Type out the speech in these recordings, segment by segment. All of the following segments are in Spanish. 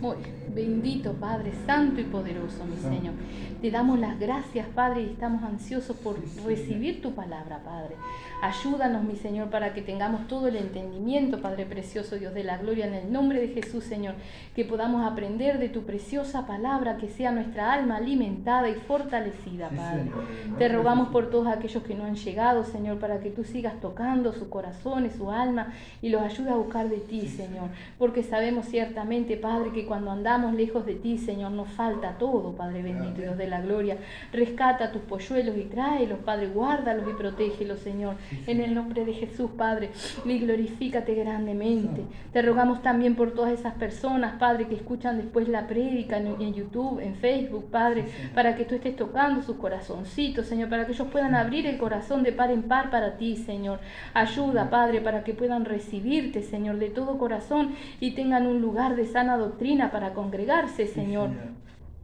Muy bendito Padre, santo y poderoso, mi Señor. Te damos las gracias, Padre, y estamos ansiosos por recibir tu palabra, Padre. Ayúdanos, mi Señor, para que tengamos todo el entendimiento, Padre precioso, Dios de la gloria, en el nombre de Jesús, Señor, que podamos aprender de tu preciosa palabra, que sea nuestra alma alimentada y fortalecida, Padre. Te rogamos por todos aquellos que no han llegado, Señor, para que tú sigas tocando sus corazones, su alma, y los ayudes a buscar de ti, Señor, porque sabemos ciertamente, Padre, que cuando andamos lejos de ti, Señor, nos falta todo, Padre bendito, Dios de la gloria. Rescata a tus polluelos y tráelos, Padre, guárdalos y protégelos, Señor, en el nombre de Jesús, Padre, y glorifícate grandemente. Te rogamos también por todas esas personas, Padre, que escuchan después la prédica en YouTube, en Facebook, Padre, para que tú estés tocando sus corazoncitos, Señor, para que ellos puedan abrir el corazón de par en par para ti, Señor. Ayuda, Padre, para que puedan recibirte, Señor, de todo corazón y tengan un lugar de sana doctrina para congregarse, Señor.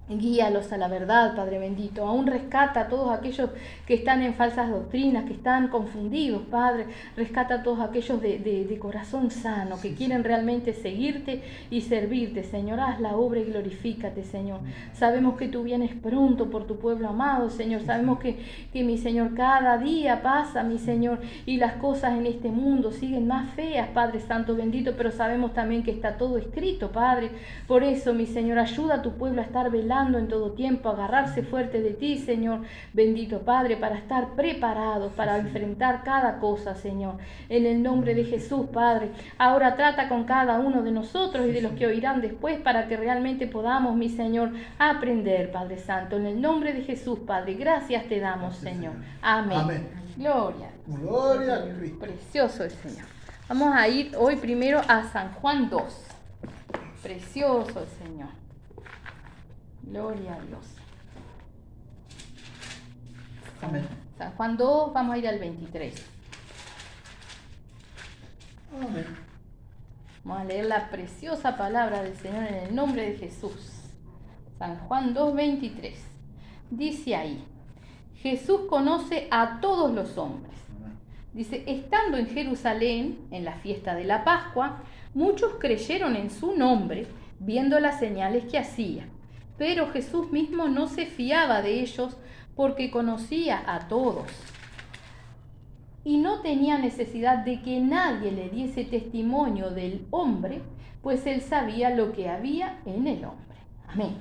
Guíalos a la verdad, Padre bendito. Aún rescata a todos aquellos que están en falsas doctrinas, que están confundidos, Padre. Rescata a todos aquellos de corazón sano, que quieren realmente seguirte y servirte, Señor. Haz la obra y glorifícate, Señor. Sabemos que tú vienes pronto por tu pueblo amado, Señor. Sabemos que mi Señor, cada día pasa, mi Señor, y las cosas en este mundo siguen más feas, Padre Santo bendito, pero sabemos también que está todo escrito, Padre. Por eso, mi Señor, ayuda a tu pueblo a estar velando en todo tiempo, agarrarse fuerte de ti, Señor, bendito Padre, para estar preparados para enfrentar cada cosa, Señor, en el nombre de Jesús, Padre. Ahora trata con cada uno de nosotros y de los que oirán después, para que realmente podamos, mi Señor, aprender, Padre Santo, en el nombre de Jesús, Padre. Gracias te damos, Señor. Amén. Amén. Gloria. Gloria a Cristo. Precioso el Señor. Vamos a ir hoy primero a San Juan 2. Precioso el Señor. Gloria a Dios. Amén. San Juan 2, vamos a ir al 23. Amén. Vamos a leer la preciosa palabra del Señor en el nombre de Jesús. San Juan 2, 23. Dice ahí: Jesús conoce a todos los hombres. Dice: estando en Jerusalén, en la fiesta de la Pascua, muchos creyeron en su nombre, viendo las señales que hacía. Pero Jesús mismo no se fiaba de ellos, porque conocía a todos. Y no tenía necesidad de que nadie le diese testimonio del hombre, pues él sabía lo que había en el hombre. Amén.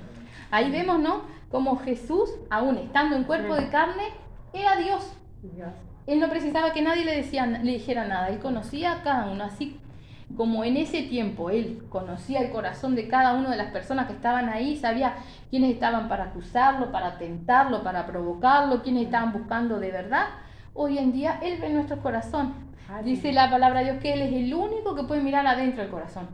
Ahí vemos, ¿no?, como Jesús, aún estando en cuerpo de carne, era Dios. Él no precisaba que nadie le dijera nada. Él conocía a cada uno, así como en ese tiempo él conocía el corazón de cada una de las personas que estaban ahí, sabía quiénes estaban para acusarlo, para tentarlo, para provocarlo, quiénes estaban buscando de verdad. Hoy en día él ve nuestro corazón. Dice la palabra de Dios que él es el único que puede mirar adentro del corazón.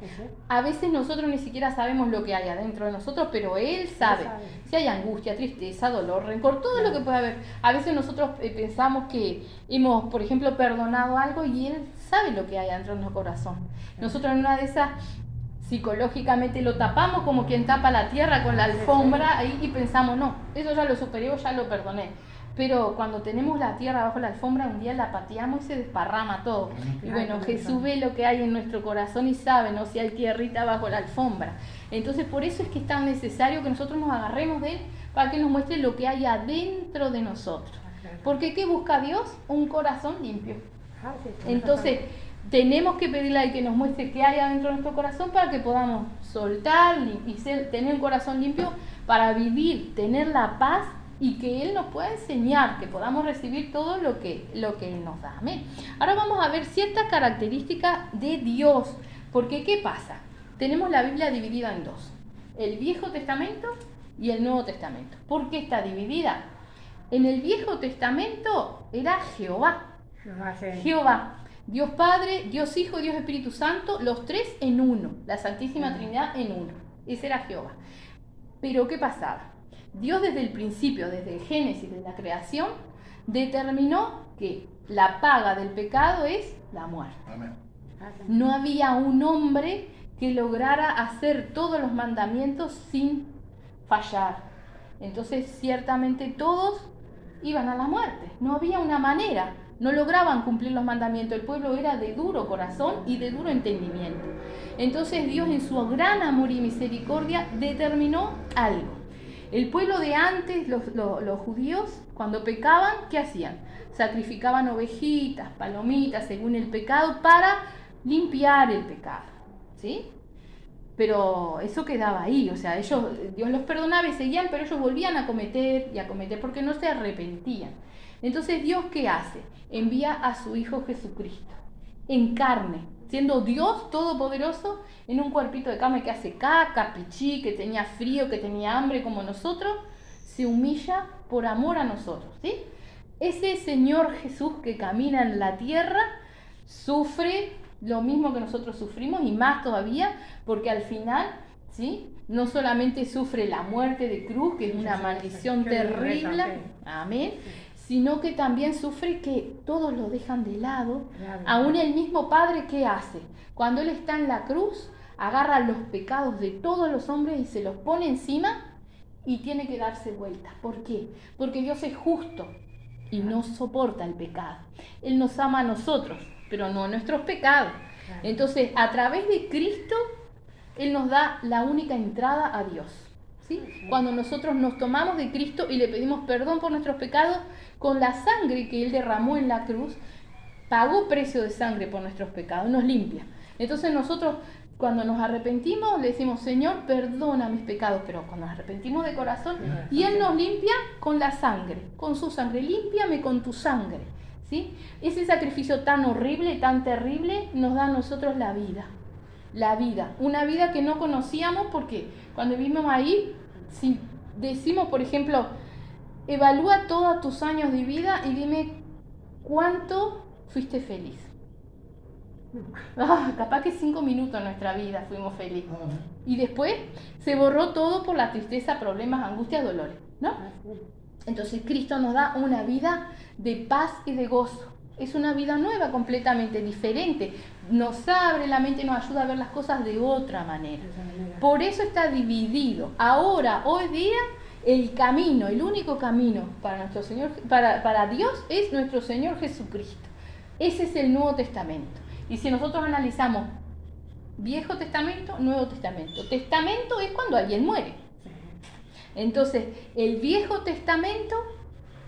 A veces nosotros ni siquiera sabemos lo que hay adentro de nosotros, pero él sabe. Si hay angustia, tristeza, dolor, rencor, todo lo que puede haber. A veces nosotros pensamos que hemos, por ejemplo, perdonado algo, y él sabe lo que hay adentro de nuestro corazón. Nosotros en una de esas, psicológicamente lo tapamos como quien tapa la tierra con la alfombra ahí, y pensamos, no, eso ya lo superé, ya lo perdoné. Pero cuando tenemos la tierra bajo la alfombra, un día la pateamos y se desparrama todo. Y bueno, Jesús ve lo que hay en nuestro corazón y sabe, ¿no?, si hay tierrita bajo la alfombra. Entonces por eso es que es tan necesario que nosotros nos agarremos de él, para que nos muestre lo que hay adentro de nosotros. Porque ¿qué busca Dios? Un corazón limpio. Entonces tenemos que pedirle a él que nos muestre qué hay adentro de nuestro corazón, para que podamos soltar y tener un corazón limpio, para vivir, tener la paz, y que él nos pueda enseñar, que podamos recibir todo lo que él nos da. Amén. Ahora vamos a ver ciertas características de Dios. Porque ¿qué pasa? Tenemos la Biblia dividida en dos: el Viejo Testamento y el Nuevo Testamento. ¿Por qué está dividida? En el Viejo Testamento era Jehová. Jehová, Dios Padre, Dios Hijo, Dios Espíritu Santo, los tres en uno, la Santísima Trinidad en uno. Ese era Jehová. Pero ¿qué pasaba? Dios desde el principio, desde el Génesis, de la creación, determinó que la paga del pecado es la muerte. Amén. No había un hombre que lograra hacer todos los mandamientos sin fallar. Entonces, ciertamente todos iban a la muerte. No había una manera. No lograban cumplir los mandamientos. El pueblo era de duro corazón y de duro entendimiento. Entonces Dios en su gran amor y misericordia determinó algo. El pueblo de antes, los judíos, cuando pecaban, ¿qué hacían? Sacrificaban ovejitas, palomitas, según el pecado, para limpiar el pecado, ¿sí? Pero eso quedaba ahí, o sea, Dios los perdonaba y seguían, pero ellos volvían a cometer y a cometer porque no se arrepentían. Entonces, ¿Dios qué hace? Envía a su Hijo Jesucristo, en carne, siendo Dios todopoderoso, en un cuerpito de carne que hace caca, pichí, que tenía frío, que tenía hambre como nosotros, se humilla por amor a nosotros, ¿sí? Ese Señor Jesús que camina en la tierra sufre lo mismo que nosotros sufrimos y más todavía, porque al final, ¿sí?, no solamente sufre la muerte de cruz, que es una maldición terrible, amén, sino que también sufre que todos lo dejan de lado. Aún el mismo Padre, ¿qué hace? Cuando Él está en la cruz, agarra los pecados de todos los hombres y se los pone encima y tiene que darse vuelta. ¿Por qué? Porque Dios es justo y no soporta el pecado. Él nos ama a nosotros, pero no a nuestros pecados. Entonces, a través de Cristo, Él nos da la única entrada a Dios, ¿sí? Cuando nosotros nos tomamos de Cristo y le pedimos perdón por nuestros pecados, con la sangre que Él derramó en la cruz, pagó precio de sangre por nuestros pecados, nos limpia. Entonces nosotros, cuando nos arrepentimos, le decimos, Señor, perdona mis pecados, pero cuando nos arrepentimos de corazón, y Él nos limpia con la sangre, con su sangre, límpiame con tu sangre, ¿sí? Ese sacrificio tan horrible, tan terrible, nos da a nosotros la vida, una vida que no conocíamos, porque cuando vivimos ahí, si decimos, por ejemplo, evalúa todos tus años de vida y dime cuánto fuiste feliz. Capaz que 5 minutos en nuestra vida fuimos felices. Y después se borró todo por la tristeza, problemas, angustias, dolores, ¿no? Entonces Cristo nos da una vida de paz y de gozo. Es una vida nueva, completamente diferente. Nos abre la mente y nos ayuda a ver las cosas de otra manera. Por eso está dividido. Ahora, hoy día, el camino, el único camino para nuestro Señor, para Dios, es nuestro Señor Jesucristo. Ese es el Nuevo Testamento. Y si nosotros analizamos Viejo Testamento, Nuevo Testamento. Testamento es cuando alguien muere. Entonces, el Viejo Testamento,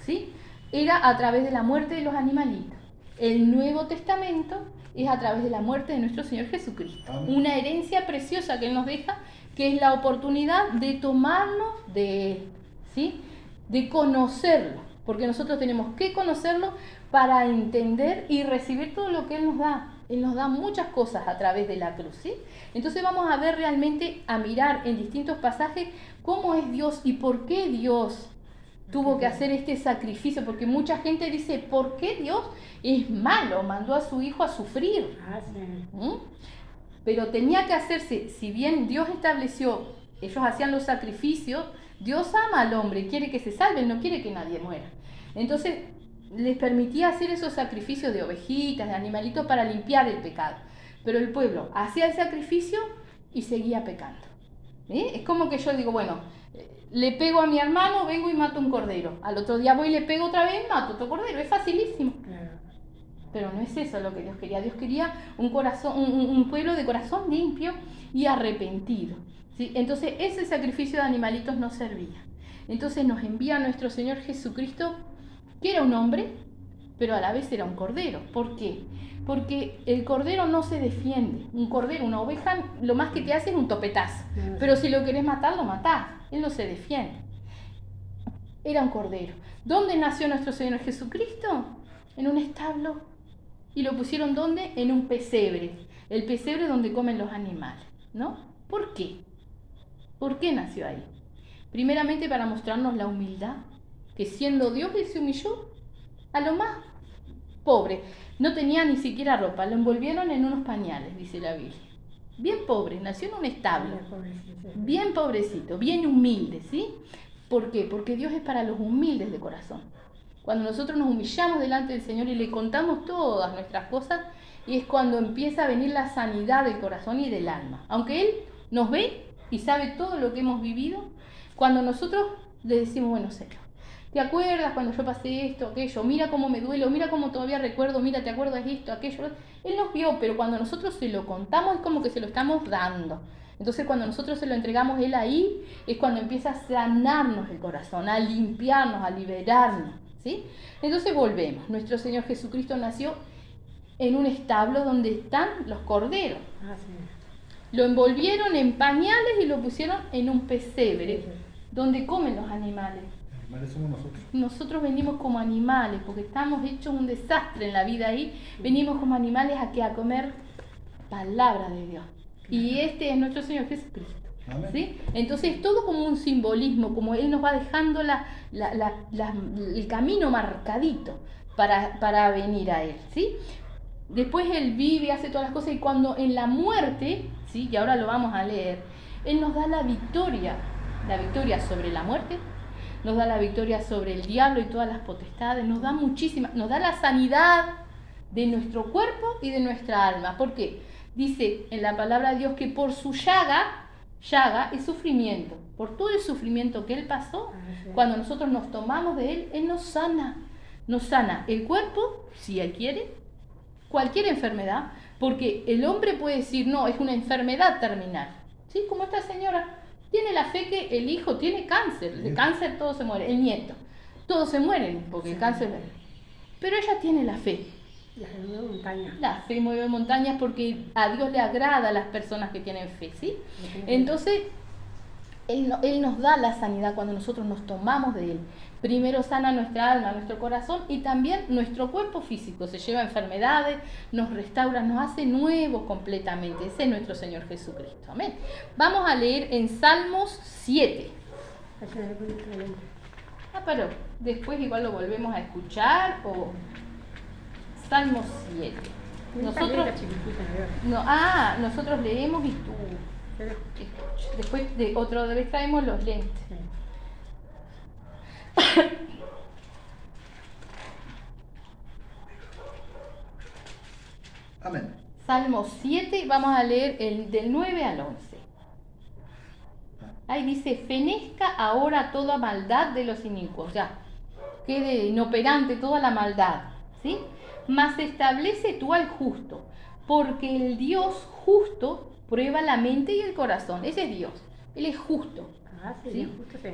¿sí?, era a través de la muerte de los animalitos. El Nuevo Testamento es a través de la muerte de nuestro Señor Jesucristo. Amén. Una herencia preciosa que Él nos deja, que es la oportunidad de tomarnos de Él, ¿sí?, de conocerlo, porque nosotros tenemos que conocerlo para entender y recibir todo lo que Él nos da. Él nos da muchas cosas a través de la cruz, ¿sí? Entonces vamos a ver realmente, a mirar en distintos pasajes cómo es Dios y por qué Dios tuvo que hacer este sacrificio, porque mucha gente dice, ¿por qué Dios es malo? Mandó a su hijo a sufrir. Pero tenía que hacerse, si bien Dios estableció, ellos hacían los sacrificios, Dios ama al hombre, quiere que se salve, no quiere que nadie muera. Entonces les permitía hacer esos sacrificios de ovejitas, de animalitos para limpiar el pecado. Pero el pueblo hacía el sacrificio y seguía pecando. Es como que yo digo, bueno, le pego a mi hermano, vengo y mato un cordero. Al otro día voy y le pego otra vez, mato otro cordero. Es facilísimo. Claro. Pero no es eso lo que Dios quería. Dios quería un pueblo de corazón limpio y arrepentido, ¿sí? Entonces ese sacrificio de animalitos no servía. Entonces nos envía nuestro Señor Jesucristo, que era un hombre, pero a la vez era un cordero. ¿Por qué? Porque el cordero no se defiende. Un cordero, una oveja, lo más que te hace es un topetazo. Pero si lo querés matar, lo matás. Él no se defiende. Era un cordero. ¿Dónde nació nuestro Señor Jesucristo? En un establo. ¿Y lo pusieron dónde? En un pesebre. El pesebre donde comen los animales, ¿no? ¿Por qué? ¿Por qué nació ahí? Primeramente para mostrarnos la humildad, que siendo Dios Él se humilló a lo más pobre. No tenía ni siquiera ropa, lo envolvieron en unos pañales, dice la Biblia. Bien pobre, nació en un establo. Bien pobrecito, bien humilde, ¿sí? ¿Por qué? Porque Dios es para los humildes de corazón. Cuando nosotros nos humillamos delante del Señor y le contamos todas nuestras cosas, y es cuando empieza a venir la sanidad del corazón y del alma. Aunque Él nos ve y sabe todo lo que hemos vivido, cuando nosotros le decimos, bueno, Señor, ¿Te acuerdas cuando yo pasé esto, aquello? Mira cómo me duele, mira cómo todavía recuerdo, mira, ¿te acuerdas esto, aquello? Él nos vio, pero cuando nosotros se lo contamos es como que se lo estamos dando. Entonces cuando nosotros se lo entregamos a Él ahí, es cuando empieza a sanarnos el corazón, a limpiarnos, a liberarnos, ¿sí? Entonces volvemos. Nuestro Señor Jesucristo nació en un establo donde están los corderos. Lo envolvieron en pañales y lo pusieron en un pesebre, donde comen los animales. Animales somos nosotros. Nosotros venimos como animales, porque estamos hechos un desastre en la vida ahí. Venimos como animales a comer palabra de Dios. Y este es nuestro Señor Jesucristo. ¿Sí? Entonces es todo como un simbolismo, como Él nos va dejando el camino marcadito para venir a Él. ¿Sí? Después Él vive, hace todas las cosas, y cuando en la muerte, ¿sí? Y ahora lo vamos a leer, Él nos da la victoria sobre la muerte, nos da la victoria sobre el diablo y todas las potestades, nos da nos da la sanidad de nuestro cuerpo y de nuestra alma. ¿Por qué? Dice en la palabra de Dios que por su llaga es sufrimiento. Por todo el sufrimiento que Él pasó, cuando nosotros nos tomamos de Él, Él nos sana el cuerpo, si Él quiere, cualquier enfermedad, porque el hombre puede decir, no, es una enfermedad terminal. ¿Sí? Como esta señora tiene la fe que el hijo tiene cáncer, de cáncer todo se muere, el nieto, todos se mueren porque el cáncer. Pero ella tiene la fe. La fe mueve montañas. La fe mueve montañas porque a Dios le agrada a las personas que tienen fe, ¿sí? Entonces, Él nos da la sanidad cuando nosotros nos tomamos de Él. Primero sana nuestra alma, nuestro corazón y también nuestro cuerpo físico. Se lleva enfermedades, nos restaura, nos hace nuevos completamente. Ese es nuestro Señor Jesucristo. Amén. Vamos a leer en Salmos 7. Pero después igual lo volvemos a escuchar. Salmos 7. Nosotros leemos y tú escuchas. Después de otra vez traemos los lentes. Amén. Salmo 7, vamos a leer el del 9 al 11. Ahí dice, fenezca ahora toda maldad de los inicuos, ya, quede inoperante toda la maldad, ¿sí? Mas establece tú al justo, porque el Dios justo prueba la mente y el corazón. Ese es Dios, Él es justo. ¿Sí? Justo sí.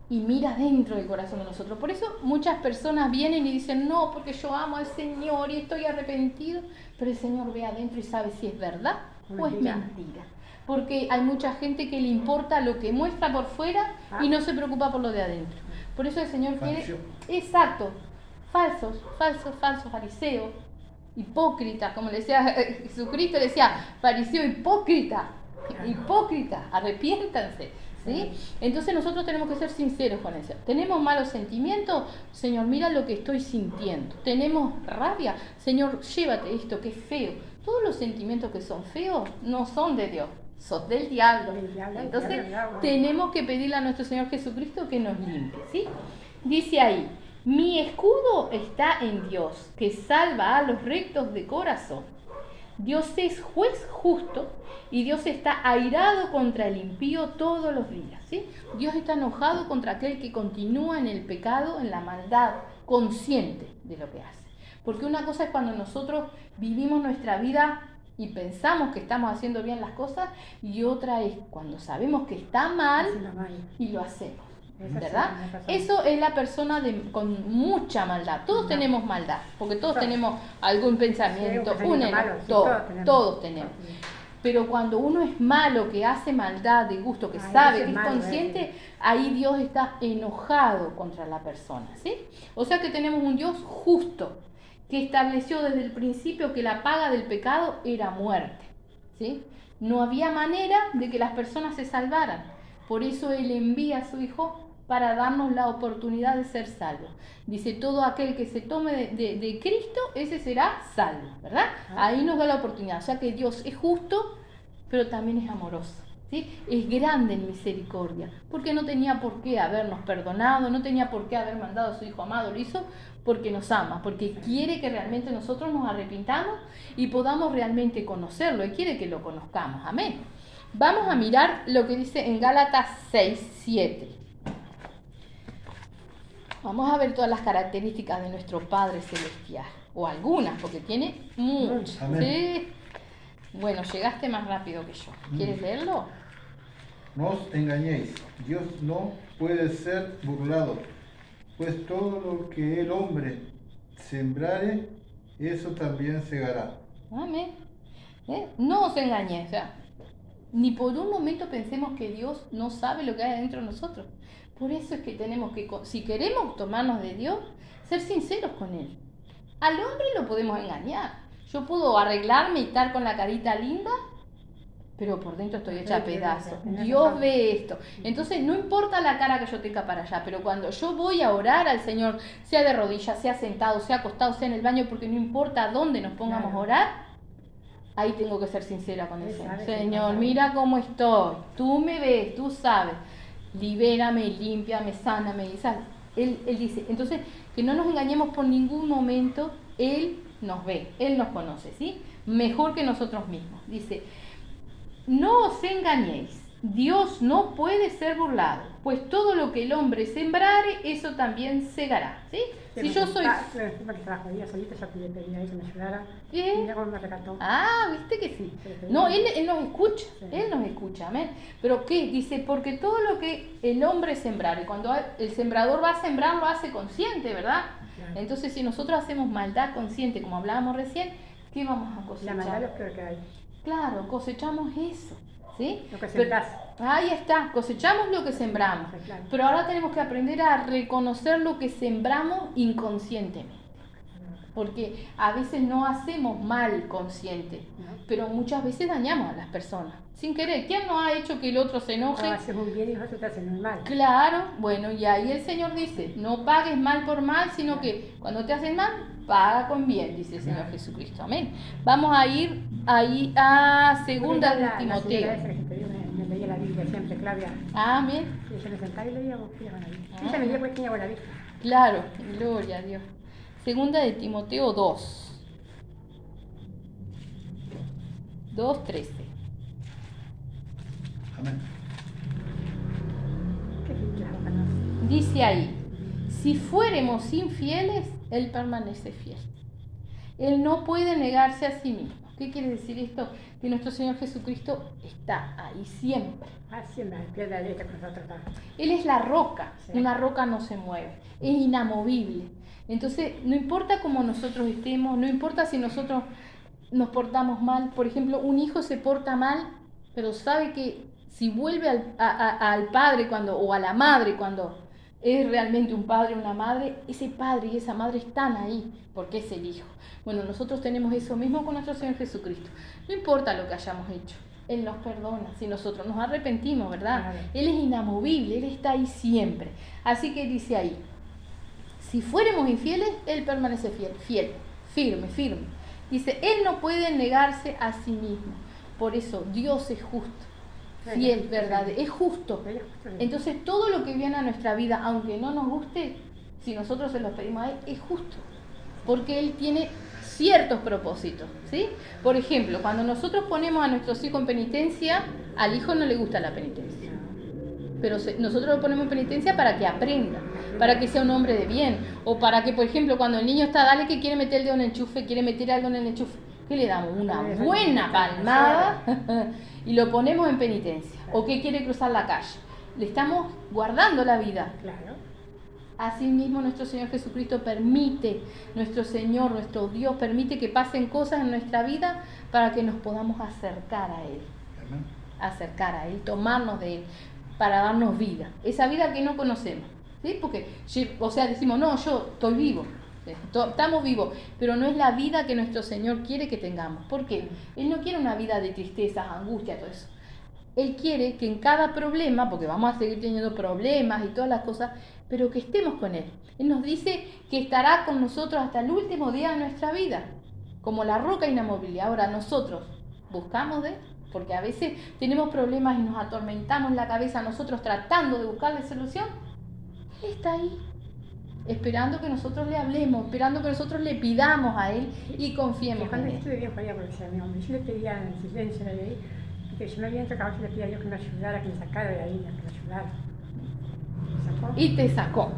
Y mira dentro del corazón de nosotros. Por eso muchas personas vienen y dicen, no, porque yo amo al Señor y estoy arrepentido, pero el Señor ve adentro y sabe si es verdad o es mentira. Porque hay mucha gente que le importa lo que muestra por fuera y no se preocupa por lo de adentro. Por eso el Señor quiere... Exacto. Falsos fariseos, hipócritas, como le decía Jesucristo, le decía, fariseo hipócrita, arrepiéntanse. ¿Sí? Entonces nosotros tenemos que ser sinceros con eso. ¿Tenemos malos sentimientos? Señor, mira lo que estoy sintiendo. ¿Tenemos rabia? Señor, llévate esto que es feo. Todos los sentimientos que son feos no son de Dios, son del diablo. Entonces tenemos que pedirle a nuestro Señor Jesucristo que nos limpie, ¿sí? Dice ahí, mi escudo está en Dios, que salva a los rectos de corazón. Dios es juez justo y Dios está airado contra el impío todos los días, ¿sí? Dios está enojado contra aquel que continúa en el pecado, en la maldad, consciente de lo que hace. Porque una cosa es cuando nosotros vivimos nuestra vida y pensamos que estamos haciendo bien las cosas, y otra es cuando sabemos que está mal y lo hacemos. ¿Verdad? Eso es la persona con mucha maldad. Todos tenemos maldad, porque todos tenemos algún pensamiento, todos tenemos. Pero cuando uno es malo, que hace maldad de gusto, que sabe, que es consciente, ahí Dios está enojado contra la persona, ¿sí? O sea que tenemos un Dios justo, que estableció desde el principio que la paga del pecado era muerte, ¿sí? No había manera de que las personas se salvaran. Por eso Él envía a su Hijo para darnos la oportunidad de ser salvos. Dice, todo aquel que se tome de Cristo, ese será salvo, ¿verdad? Ahí nos da la oportunidad. O sea que Dios es justo, pero también es amoroso, ¿sí? Es grande en misericordia, porque no tenía por qué habernos perdonado, no tenía por qué haber mandado a su Hijo amado, lo hizo porque nos ama, porque quiere que realmente nosotros nos arrepintamos y podamos realmente conocerlo, y quiere que lo conozcamos, amén. Vamos a mirar lo que dice en Gálatas 6:7. Vamos a ver todas las características de nuestro Padre Celestial, o algunas, porque tiene muchas. Amén. ¿Sí? Bueno, llegaste más rápido que yo. ¿Quieres leerlo? No os engañéis, Dios no puede ser burlado, pues todo lo que el hombre sembrare, eso también segará. Amén. No os engañéis, o sea, ni por un momento pensemos que Dios no sabe lo que hay dentro de nosotros. Por eso es que tenemos que, si queremos tomarnos de Dios, ser sinceros con Él. Al hombre lo podemos engañar. Yo puedo arreglarme y estar con la carita linda, pero por dentro estoy hecha a pedazos. Dios ve esto. Entonces no importa la cara que yo tenga para allá, pero cuando yo voy a orar al Señor, sea de rodillas, sea sentado, sea acostado, sea en el baño, porque no importa dónde nos pongamos a orar, ahí tengo que ser sincera con el Señor. Señor, mira cómo estoy. Tú me ves, tú sabes. Libérame, límpiame, sáname. Él dice, entonces, que no nos engañemos por ningún momento. Él nos ve, Él nos conoce, ¿sí? Mejor que nosotros mismos. Dice, no os engañéis, Dios no puede ser burlado, pues todo lo que el hombre sembrare, eso también segará, ¿sí? Si yo soy... Porque estaba jodida solita, yo le pedí a él que me ayudara. ¿Qué? Mira cómo me recató. Ah, viste que sí. No, él nos escucha, Él nos escucha, amén. Pero ¿qué? Dice, porque todo lo que el hombre sembrare, cuando el sembrador va a sembrar, lo hace consciente, ¿verdad? Claro. Entonces, si nosotros hacemos maldad consciente, como hablábamos recién, ¿qué vamos a cosechar? La maldad es lo peor que hay. Claro, cosechamos eso, ¿sí? Lo que sembrás. Ahí está, cosechamos lo que sembramos. Sí, claro. Pero ahora tenemos que aprender a reconocer lo que sembramos inconscientemente. Porque a veces no hacemos mal consciente, pero muchas veces dañamos a las personas, sin querer. ¿Quién no ha hecho que el otro se enoje? Haces un bien y nosotros te hacen un mal. Claro, bueno, y ahí el Señor dice, no pagues mal por mal, sino que cuando te hacen mal, paga con bien, dice el Señor Jesucristo. Amén. Vamos a ir ahí a segunda de Timoteo. Me leía la Biblia siempre, Claudia. Amén. Y yo me sentaba y leía con la Biblia. Ella me leía porque tenía buena vista. Claro, gloria a Dios. Segunda de Timoteo 2. 2:13. Amén. Qué Biblia, ojalá. Dice ahí, si fuéramos infieles, Él permanece fiel. Él no puede negarse a sí mismo. ¿Qué quiere decir esto? Que nuestro Señor Jesucristo está ahí siempre. Siempre al pie de la letra con nosotros. Él es la roca. Sí. Una roca no se mueve. Es inamovible. Entonces, no importa cómo nosotros estemos, no importa si nosotros nos portamos mal. Por ejemplo, un hijo se porta mal, pero sabe que si vuelve al padre o a la madre cuando es realmente un padre o una madre, ese padre y esa madre están ahí porque es el hijo. Bueno, nosotros tenemos eso mismo con nuestro Señor Jesucristo. No importa lo que hayamos hecho, Él nos perdona si nosotros nos arrepentimos, ¿verdad? Claro. Él es inamovible, Él está ahí siempre. Así que dice ahí, si fuéramos infieles, Él permanece fiel, firme. Dice, Él no puede negarse a sí mismo. Por eso Dios es justo, fiel, verdadero, es justo. Entonces todo lo que viene a nuestra vida, aunque no nos guste, si nosotros se los pedimos a Él, es justo. Porque Él tiene ciertos propósitos, ¿sí? Por ejemplo, cuando nosotros ponemos a nuestros hijos en penitencia, al hijo no le gusta la penitencia. Pero nosotros lo ponemos en penitencia para que aprenda, para que sea un hombre de bien. O para que, por ejemplo, cuando el niño está, dale que quiere meter el dedo en el enchufe, quiere meter algo en el enchufe, ¿qué le damos? Una buena palmada y lo ponemos en penitencia. O que quiere cruzar la calle. Le estamos guardando la vida. Claro. Asimismo, nuestro Señor Jesucristo permite, nuestro Señor, nuestro Dios, permite que pasen cosas en nuestra vida para que nos podamos acercar a Él. Amén. Tomarnos de Él, para darnos vida. Esa vida que no conocemos, ¿sí? Porque, o sea, decimos, no, yo estoy vivo, estamos vivos, pero no es la vida que nuestro Señor quiere que tengamos. ¿Por qué? Él no quiere una vida de tristezas, angustia, todo eso. Él quiere que en cada problema, porque vamos a seguir teniendo problemas y todas las cosas, pero que estemos con Él. Él nos dice que estará con nosotros hasta el último día de nuestra vida, como la roca inamovible. Ahora nosotros buscamos de Él, porque a veces tenemos problemas y nos atormentamos la cabeza nosotros tratando de buscarle solución. Él está ahí, esperando que nosotros le hablemos, esperando que nosotros le pidamos a Él y confiemos en Cuando Él. estuve bien jodida porque sea mi hombre, yo le pedía en silencio, le leí, y que si me había tocado, yo le pedía a Dios que me ayudara, que me sacara de ahí, que me ayudara. sacó. y te sacó.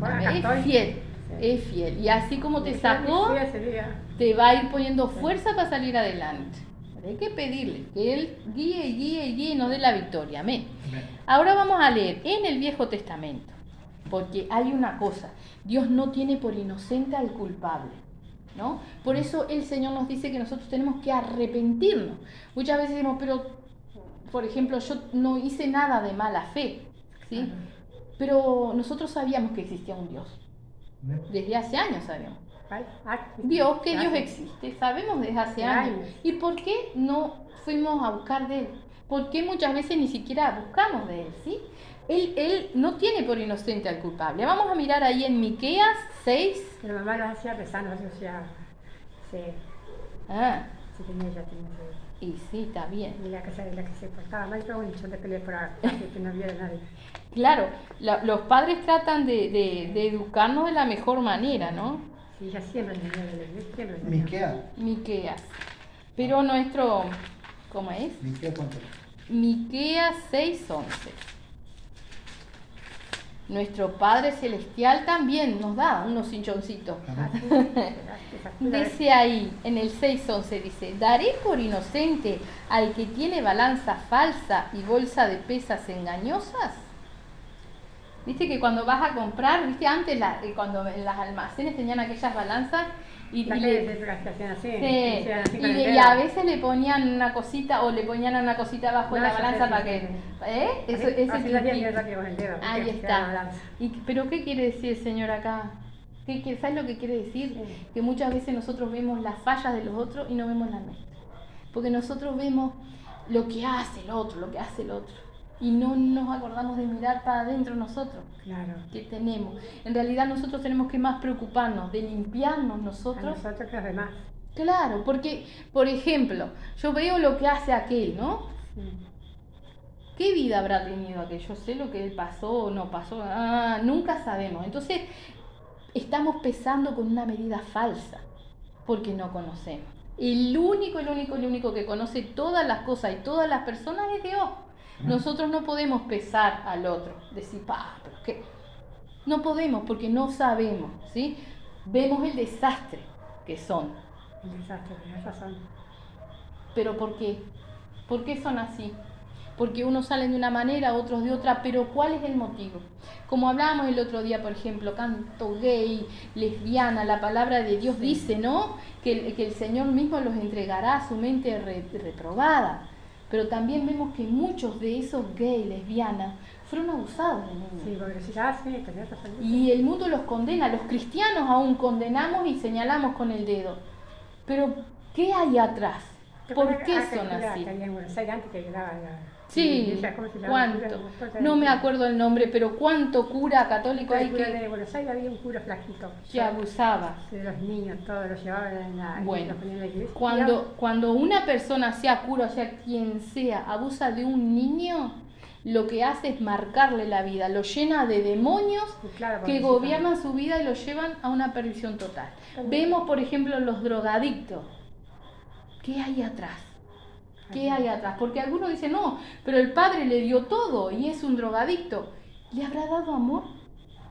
Acá Es estoy. fiel, Sí. es fiel. Y así como te Sí, sacó, sí, ese día. te va a ir poniendo fuerza para salir adelante. Pero hay que pedirle que Él guíe, guíe, guíe y nos dé la victoria. Amén. Amén. Ahora vamos a leer en el Viejo Testamento, porque hay una cosa, Dios no tiene por inocente al culpable, ¿no? Por eso el Señor nos dice que nosotros tenemos que arrepentirnos. Muchas veces decimos, pero, por ejemplo, yo no hice nada de mala fe, ¿sí? Claro. Pero nosotros sabíamos que existía un Dios, Amén. desde hace años sabíamos. Ay, ay, Dios, que gracias. Dios existe, sabemos desde hace De años. años. ¿Y por qué no fuimos a buscar de Él? ¿Por qué muchas veces ni siquiera buscamos de Él? ¿Sí? Él no tiene por inocente al culpable. Vamos a mirar ahí en Miqueas 6. Mi mamá nos hacía rezar, nos hacía. Sí, Ah, sí tenía, ya tenía. Sí. y sí, está bien. Y la que se portaba mal, pero bueno, yo le peleé por acá, que no viera nadie. Claro, los padres tratan de educarnos de la mejor manera, ¿no? Sí, ella siempre me dio la iglesia, siempre me dio. Miquea. Miqueas. Pero nuestro, ¿cómo es? Miquea, ¿cuánto? Miqueas 6:11. Nuestro Padre Celestial también nos da unos cinchoncitos. Dice ahí, en el 6:11, dice, daré por inocente al que tiene balanza falsa y bolsa de pesas engañosas. Viste que cuando vas a comprar, viste antes cuando en las almacenes tenían aquellas balanzas y, La y que le- se hacían así, sí, hacían así con el y dedo. a veces le ponían una cosita o le ponían una cosita abajo de No, la eso balanza sí, para sí, que... sí. Eso, Así- ese así lo hacían truquito. yo rápido con el dedo, Ahí que quedaba la está. balanza. ¿Pero qué quiere decir el Señor acá? ¿Sabes lo que quiere decir? Sí. Que muchas veces nosotros vemos las fallas de los otros y no vemos las nuestras. Porque nosotros vemos lo que hace el otro, lo que hace el otro. Y no nos acordamos de mirar para adentro nosotros, Claro. que tenemos. En realidad nosotros tenemos que más preocuparnos de limpiarnos A nosotros. nosotros que los demás. Claro, porque, por ejemplo, yo veo lo que hace aquel, ¿no? Sí. ¿Qué vida habrá tenido aquel? Yo sé lo que él pasó o no pasó, nunca sabemos. Entonces, estamos pesando con una medida falsa, porque no conocemos. El único que conoce todas las cosas y todas las personas es Dios. Nosotros no podemos pesar al otro, decir, pero qué. No podemos porque no sabemos, ¿sí? Vemos el desastre que son. Un desastre, tenés razón. ¿Pero por qué? ¿Por qué son así? Porque unos salen de una manera, otros de otra, pero ¿cuál es el motivo? Como hablábamos el otro día, por ejemplo, canto gay, lesbiana, la palabra de Dios dice, ¿no? Que el Señor mismo los entregará a su mente reprobada. Pero también vemos que muchos de esos gays, lesbianas, fueron abusados de niños. Sí, porque si ya sí, tenés razón. Y el mundo los condena, los cristianos aún condenamos y señalamos con el dedo. Pero, ¿qué hay atrás? ¿Por qué son así? Que había en Buenos Aires antes que llegaba la... Sí, iglesia, ¿cómo se llama? ¿cuánto? No me acuerdo el nombre, pero ¿cuánto cura católico hay El cura que de Buenos Aires había un cura flaquito. abusaba? De los niños, todos los llevaban en la, Bueno, los ponían en la iglesia. cuando una persona, sea cura, sea quien sea, abusa de un niño, lo que hace es marcarle la vida, lo llena de demonios Y claro, que pobrecito. gobiernan su vida y lo llevan a una perdición total. Vemos, por ejemplo, los drogadictos. ¿Qué hay atrás? ¿Qué hay atrás? Porque algunos dicen, no, pero el padre le dio todo y es un drogadicto. ¿Le habrá dado amor?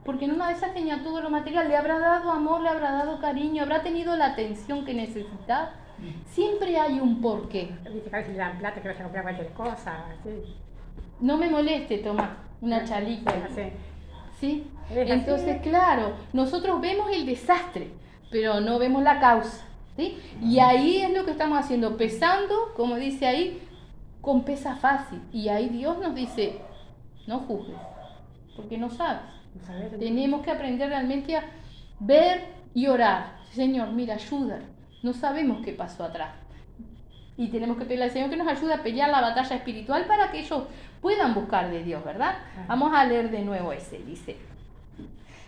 Porque en una de esas tenía todo lo material. ¿Le habrá dado amor? ¿Le habrá dado cariño? ¿Habrá tenido la atención que necesitaba? Siempre hay un porqué. Viste que a veces le dan plata que vaya a comprar cualquier cosa, así. No me moleste, Tomás, una chalita. Así. ¿Sí? Es así, Entonces, claro, nosotros vemos el desastre, pero no vemos la causa. ¿Sí? Y ahí es lo que estamos haciendo, pesando, como dice ahí, con pesa fácil. Y ahí Dios nos dice, no juzgues, porque no sabes. No sabés, Tenemos que aprender realmente a ver y orar. Señor, mira, ayuda. No sabemos qué pasó atrás. Y tenemos que pedirle al Señor que nos ayude a pelear la batalla espiritual para que ellos puedan buscar de Dios, ¿verdad? Claro. Vamos a leer de nuevo ese, dice.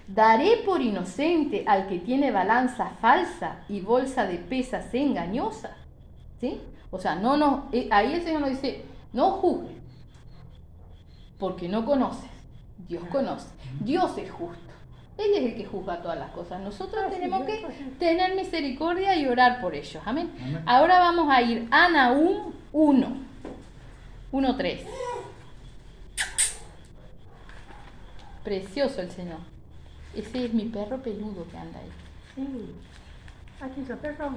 Daré por inocente al que tiene balanza falsa y bolsa de pesas engañosa. ¿Sí? O sea, ahí el Señor nos dice, no juzgues, porque no conoces. Dios conoce. Dios es justo. Él es el que juzga todas las cosas. Nosotros tenemos que tener misericordia y orar por ellos. Amén. Amén. Ahora vamos a ir a Nahum 1:3. Precioso el Señor. Ese es mi perro peludo que anda ahí. Sí. Aquí su perro.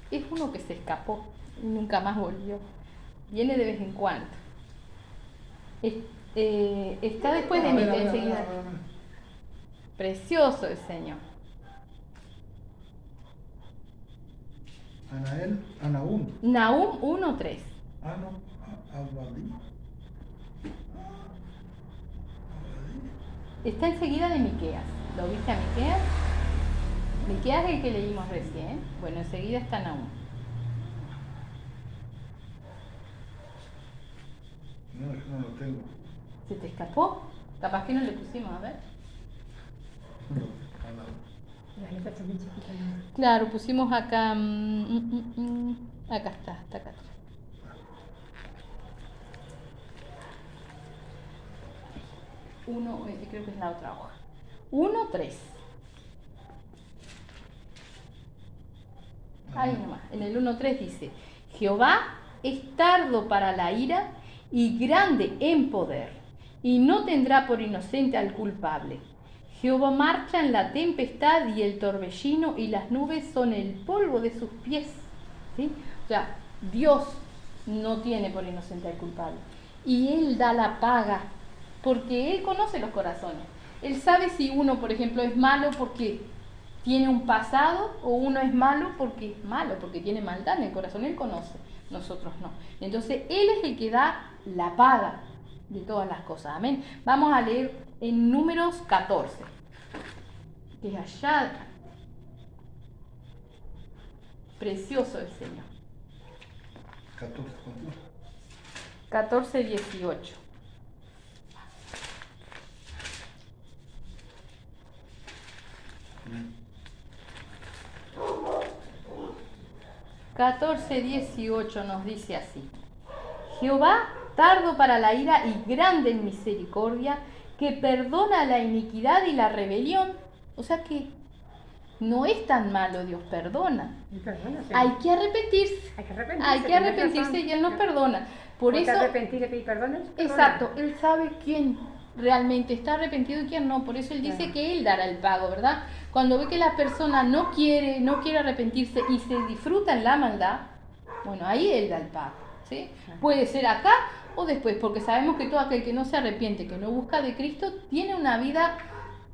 Es uno que se escapó y nunca más volvió. Viene de vez en cuando. Está después de mí, enseguida. Precioso el Señor. Anael, Anaún. Nahum 1:3. Ah, no. Abadí. Está enseguida de Miqueas. ¿Lo viste a Miqueas? Miqueas es el que leímos recién. Bueno, enseguida está Nahum. No, yo no lo tengo. ¿Se te escapó? Capaz que no le pusimos, a ver. No, Anaún. Las letras son bien chiquitas. ¿No? Claro, pusimos acá. Acá está acá atrás. Uno, creo que es la otra hoja. 1:3. Ahí nomás. En el 1:3 dice: Jehová es tardo para la ira y grande en poder, y no tendrá por inocente al culpable. Jehová marcha en la tempestad y el torbellino, y las nubes son el polvo de sus pies. ¿Sí? O sea, Dios no tiene por inocente al culpable. Y Él da la paga, porque Él conoce los corazones. Él sabe si uno, por ejemplo, es malo porque tiene un pasado, o uno es malo porque es malo, porque tiene maldad en el corazón. Él conoce, nosotros no. Entonces, Él es el que da la paga de todas las cosas. Amén. Vamos a leer en Números 14, que es allá. Precioso el Señor. 14, ¿cuánto? 14:18. Bien. 14:18 nos dice así: Jehová, tardo para la ira y grande en misericordia, que perdona la iniquidad y la rebelión. O sea que no es tan malo, Dios perdona. Y perdona, sí. Hay que arrepentirse. Hay que arrepentirse. Hay que arrepentirse y Él nos perdona. Por eso, arrepentir y pedir perdón. exacto, Él sabe quién realmente está arrepentido y quién no. Por eso Él dice Claro. que Él dará el pago, ¿verdad? Cuando ve que la persona no quiere arrepentirse y se disfruta en la maldad, bueno, ahí Él da el pago, ¿sí? Claro. Puede ser acá o después, porque sabemos que todo aquel que no se arrepiente, que no busca de Cristo, tiene una vida,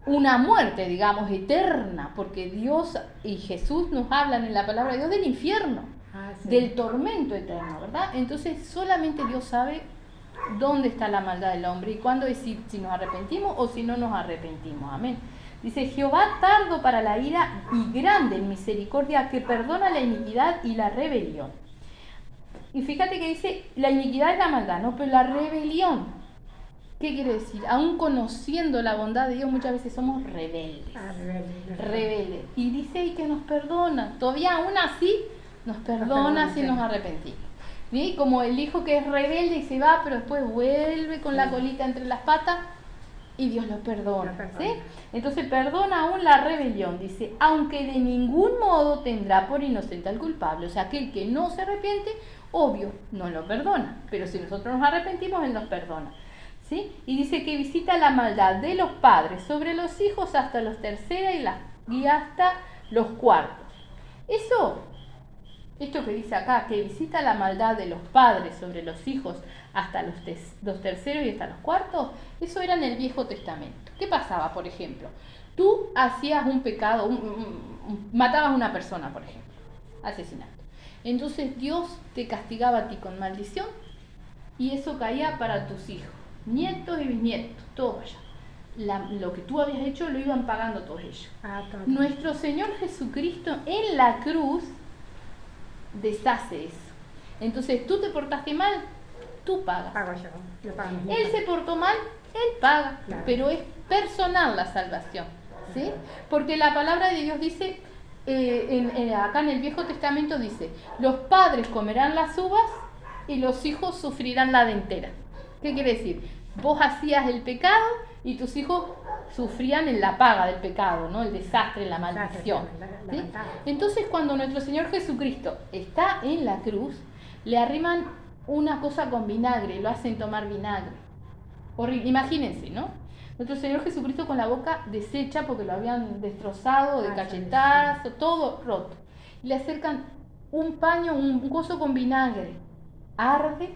una muerte, digamos, eterna, porque Dios y Jesús nos hablan en la palabra de Dios del infierno, Ah, sí. del tormento eterno, ¿verdad? Entonces solamente Dios sabe dónde está la maldad del hombre y cuándo es si nos arrepentimos o si no nos arrepentimos. Amén. Dice: Jehová tardo para la ira y grande en misericordia, que perdona la iniquidad y la rebelión. Y fíjate que dice, la iniquidad es la maldad, ¿no? Pero la rebelión, ¿qué quiere decir? Aún conociendo la bondad de Dios, muchas veces somos rebeldes. Ah, rebelde. Rebeldes. Y dice ahí que nos perdona. Todavía aún así nos perdona si sí. nos arrepentimos. ¿Sí? Como el hijo que es rebelde y se va, pero después vuelve con la colita entre las patas y Dios lo perdona. Lo perdona. ¿Sí? Entonces perdona aún la rebelión. Dice, aunque de ningún modo tendrá por inocente al culpable. O sea, aquel que no se arrepiente, obvio, no lo perdona. Pero si nosotros nos arrepentimos, Él nos perdona. ¿Sí? Y dice que visita la maldad de los padres sobre los hijos hasta los terceros y hasta los cuartos. Esto que dice acá, que visita la maldad de los padres sobre los hijos hasta los terceros y hasta los cuartos, eso era en el Viejo Testamento. ¿Qué pasaba, por ejemplo? Tú hacías un pecado, matabas a una persona, por ejemplo, asesinato. Entonces Dios te castigaba a ti con maldición y eso caía para tus hijos, nietos y bisnietos, todo allá. Lo que tú habías hecho lo iban pagando todos ellos. Ah, todo. Nuestro Señor Jesucristo en la cruz deshace eso. Entonces tú te portaste mal, tú pagas. Pago yo. Lo pago mis Él nietos. se portó mal, Él paga. Claro. Pero es personal la salvación, ¿sí? Porque la palabra de Dios dice, acá en el Viejo Testamento dice, los padres comerán las uvas y los hijos sufrirán la dentera. ¿Qué quiere decir? Vos hacías el pecado y tus hijos sufrían en la paga del pecado, ¿no? El desastre, la maldición. La ¿Sí? maldad. Entonces, cuando nuestro Señor Jesucristo está en la cruz, le arriman una cosa con vinagre, lo hacen tomar vinagre. Horrible. Imagínense, ¿no? Nuestro Señor Jesucristo con la boca deshecha porque lo habían destrozado de cachetazo, todo roto. Y le acercan un paño, un coso con vinagre. Arde,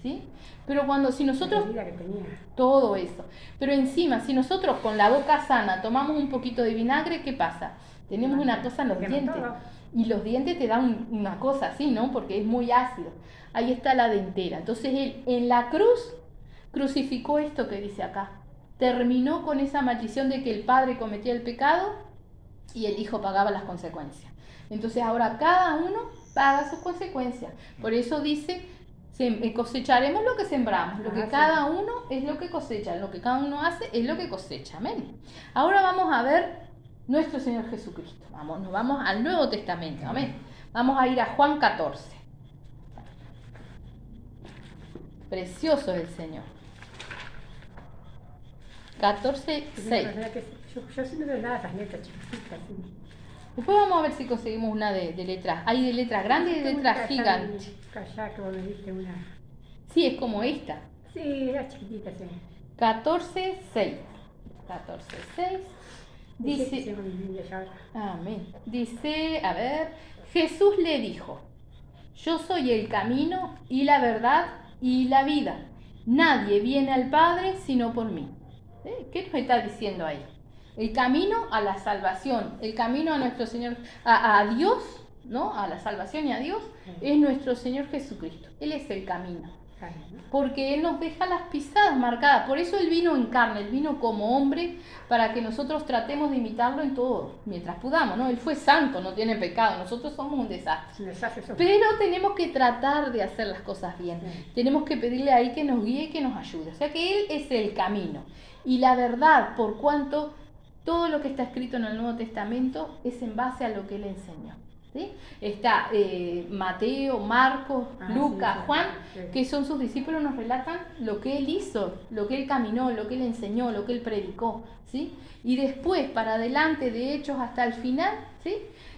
¿sí? Pero si nosotros... La vida que tenía. Todo eso. Pero encima, si nosotros con la boca sana tomamos un poquito de vinagre, ¿qué pasa? Tenemos una cosa en los Quema dientes. todo. Y los dientes te dan una cosa así, ¿no? Porque es muy ácido. Ahí está la dentera. Entonces él en la cruz crucificó esto que dice acá. Terminó con esa maldición de que el padre cometía el pecado y el hijo pagaba las consecuencias. Entonces ahora cada uno paga sus consecuencias. Por eso dice, cosecharemos lo que sembramos. Lo que cada uno es lo que cosecha. Lo que cada uno hace es lo que cosecha. Amén. Ahora vamos a ver nuestro Señor Jesucristo. Nos vamos al Nuevo Testamento. Amén. Vamos a ir a Juan 14. Precioso es el Señor. 14:6. Yo sí no veo nada de esas letras chiquititas. ¿Sí? Después vamos a ver si conseguimos una de letras. Hay de letras grandes y de letras gigantes. Allá que vos me diste una. Sí, es como esta. Sí, era chiquitita, sí. 14:6. 14:6. Dice, amén. Dice, a ver, Jesús le dijo, yo soy el camino y la verdad y la vida. Nadie viene al Padre sino por mí. ¿Qué nos está diciendo ahí? El camino a la salvación, el camino a nuestro Señor, a Dios, ¿no? A la salvación y a Dios, es nuestro Señor Jesucristo. Él es el camino. Porque Él nos deja las pisadas marcadas. Por eso Él vino en carne, Él vino como hombre para que nosotros tratemos de imitarlo en todo, mientras podamos, ¿no? Él fue santo, no tiene pecado, nosotros somos un desastre. Pero tenemos que tratar de hacer las cosas bien. Tenemos que pedirle a Él que nos guíe y que nos ayude. O sea que Él es el camino. Y la verdad, por cuanto todo lo que está escrito en el Nuevo Testamento es en base a lo que Él enseñó. ¿Sí? Está Mateo, Marcos, Lucas, Juan, que son sus discípulos, nos relatan lo que Él hizo, lo que Él caminó, lo que Él enseñó, lo que Él predicó, ¿sí? Y después, para adelante, de Hechos hasta el final, ¿sí?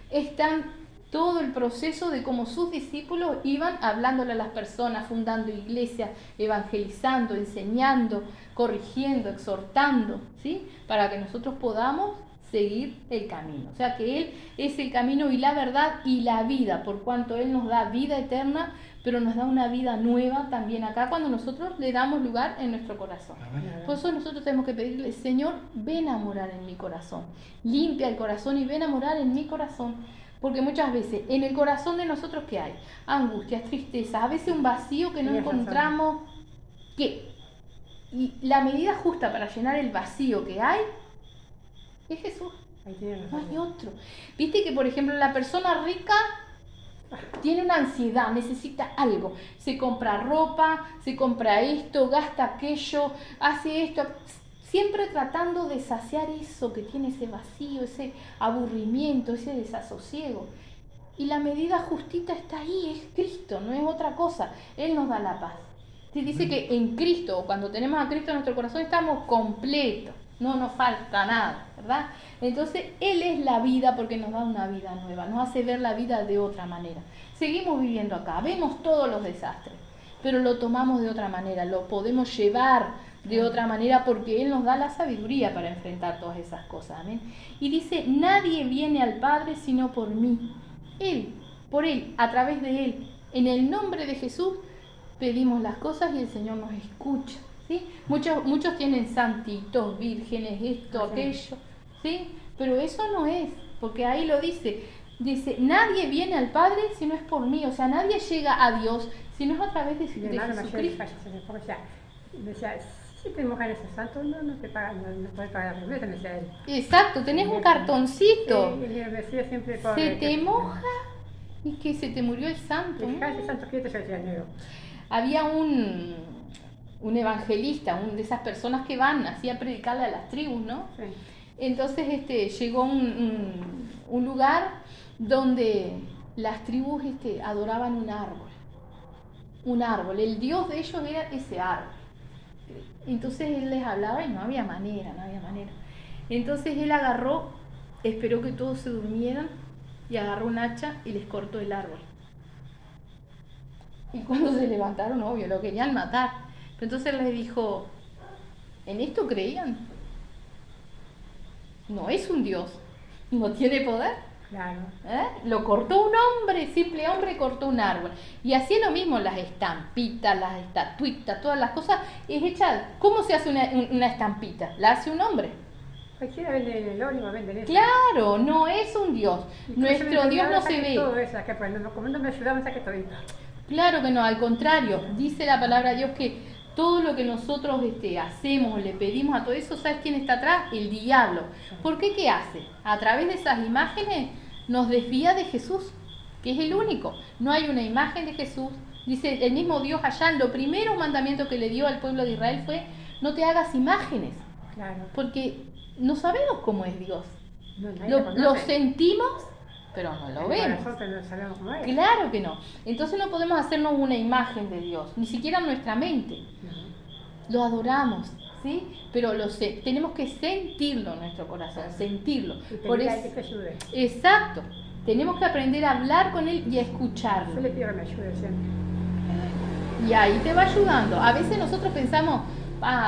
Están todo el proceso de cómo sus discípulos iban hablándole a las personas, fundando iglesias, evangelizando, enseñando, corrigiendo, exhortando, ¿sí? Para que nosotros podamos seguir el camino. O sea que Él es el camino y la verdad y la vida, por cuanto Él nos da vida eterna, pero nos da una vida nueva también acá cuando nosotros le damos lugar en nuestro corazón. Por eso nosotros tenemos que pedirle, Señor, ven a morar en mi corazón, limpia el corazón y ven a morar en mi corazón. Porque muchas veces en el corazón de nosotros, ¿qué hay? Angustias, tristezas, a veces un vacío que no encontramos. ¿Qué? Y la medida justa para llenar el vacío que hay es Jesús. No hay otro. Viste que, por ejemplo, la persona rica tiene una ansiedad, necesita algo. Se compra ropa, se compra esto, gasta aquello, hace esto. Siempre tratando de saciar eso que tiene ese vacío, ese aburrimiento, ese desasosiego. Y la medida justita está ahí, es Cristo, no es otra cosa. Él nos da la paz. Se dice que en Cristo, cuando tenemos a Cristo en nuestro corazón, estamos completos. No nos falta nada, ¿verdad? Entonces, Él es la vida porque nos da una vida nueva, nos hace ver la vida de otra manera. Seguimos viviendo acá, vemos todos los desastres, pero lo tomamos de otra manera, lo podemos llevar de otra manera porque Él nos da la sabiduría para enfrentar todas esas cosas. ¿Amén? Y dice, nadie viene al Padre sino por mí. Él, por Él, a través de Él, en el nombre de Jesús, pedimos las cosas y el Señor nos escucha. ¿Sí? Muchos tienen santitos, vírgenes, esto, aquello, ¿sí? Pero eso no es, porque ahí lo dice, nadie viene al Padre si no es por mí, o sea, nadie llega a Dios si no es a través de Jesucristo. Decía, si te mojan esos santos, no te pagan, no puedes pagar la promesa, me decía él. Exacto, tenés un cartoncito, sí, y me decía siempre por se te moja y que se te murió el santo. Ese santo quieto yo decía negro. Había un evangelista, de esas personas que van así a predicarle a las tribus, ¿no? Sí. Entonces llegó un lugar donde las tribus adoraban un árbol, el Dios de ellos era ese árbol. Entonces él les hablaba y no había manera. Entonces él esperó que todos se durmieran y agarró un hacha y les cortó el árbol. Y cuando se levantaron, obvio, lo querían matar. Pero entonces les dijo, ¿En esto creían? No es un Dios, no tiene poder. Claro. Lo cortó un hombre, simple hombre cortó un árbol. Y así es lo mismo, las estampitas, las estatuitas, todas las cosas es hecha. ¿Cómo se hace una estampita? La hace un hombre. Cualquiera vende en el ónibus, venden eso. Claro, no es un Dios. Nuestro Dios no se ve. Todo eso, que pues, como no me ayudaba, saqué todito. Claro que no, al contrario, dice la palabra de Dios que todo lo que nosotros hacemos o le pedimos a todo eso, ¿sabes quién está atrás? El diablo. ¿Por qué? ¿Qué hace? A través de esas imágenes nos desvía de Jesús, que es el único. No hay una imagen de Jesús. Dice el mismo Dios allá, en los primeros mandamientos que le dio al pueblo de Israel fue, no te hagas imágenes. Claro. Porque no sabemos cómo es Dios. No, Lo sentimos, pero no lo vemos. Nosotros no sabemos cómo es. Claro que no. Entonces no podemos hacernos una imagen de Dios, ni siquiera en nuestra mente. Lo adoramos, ¿sí? Pero tenemos que sentirlo en nuestro corazón, sentirlo. Por eso, que te ayude. Exacto. Tenemos que aprender a hablar con Él y a escucharlo. Yo le pido que me ayude siempre. Y ahí te va ayudando. A veces nosotros pensamos,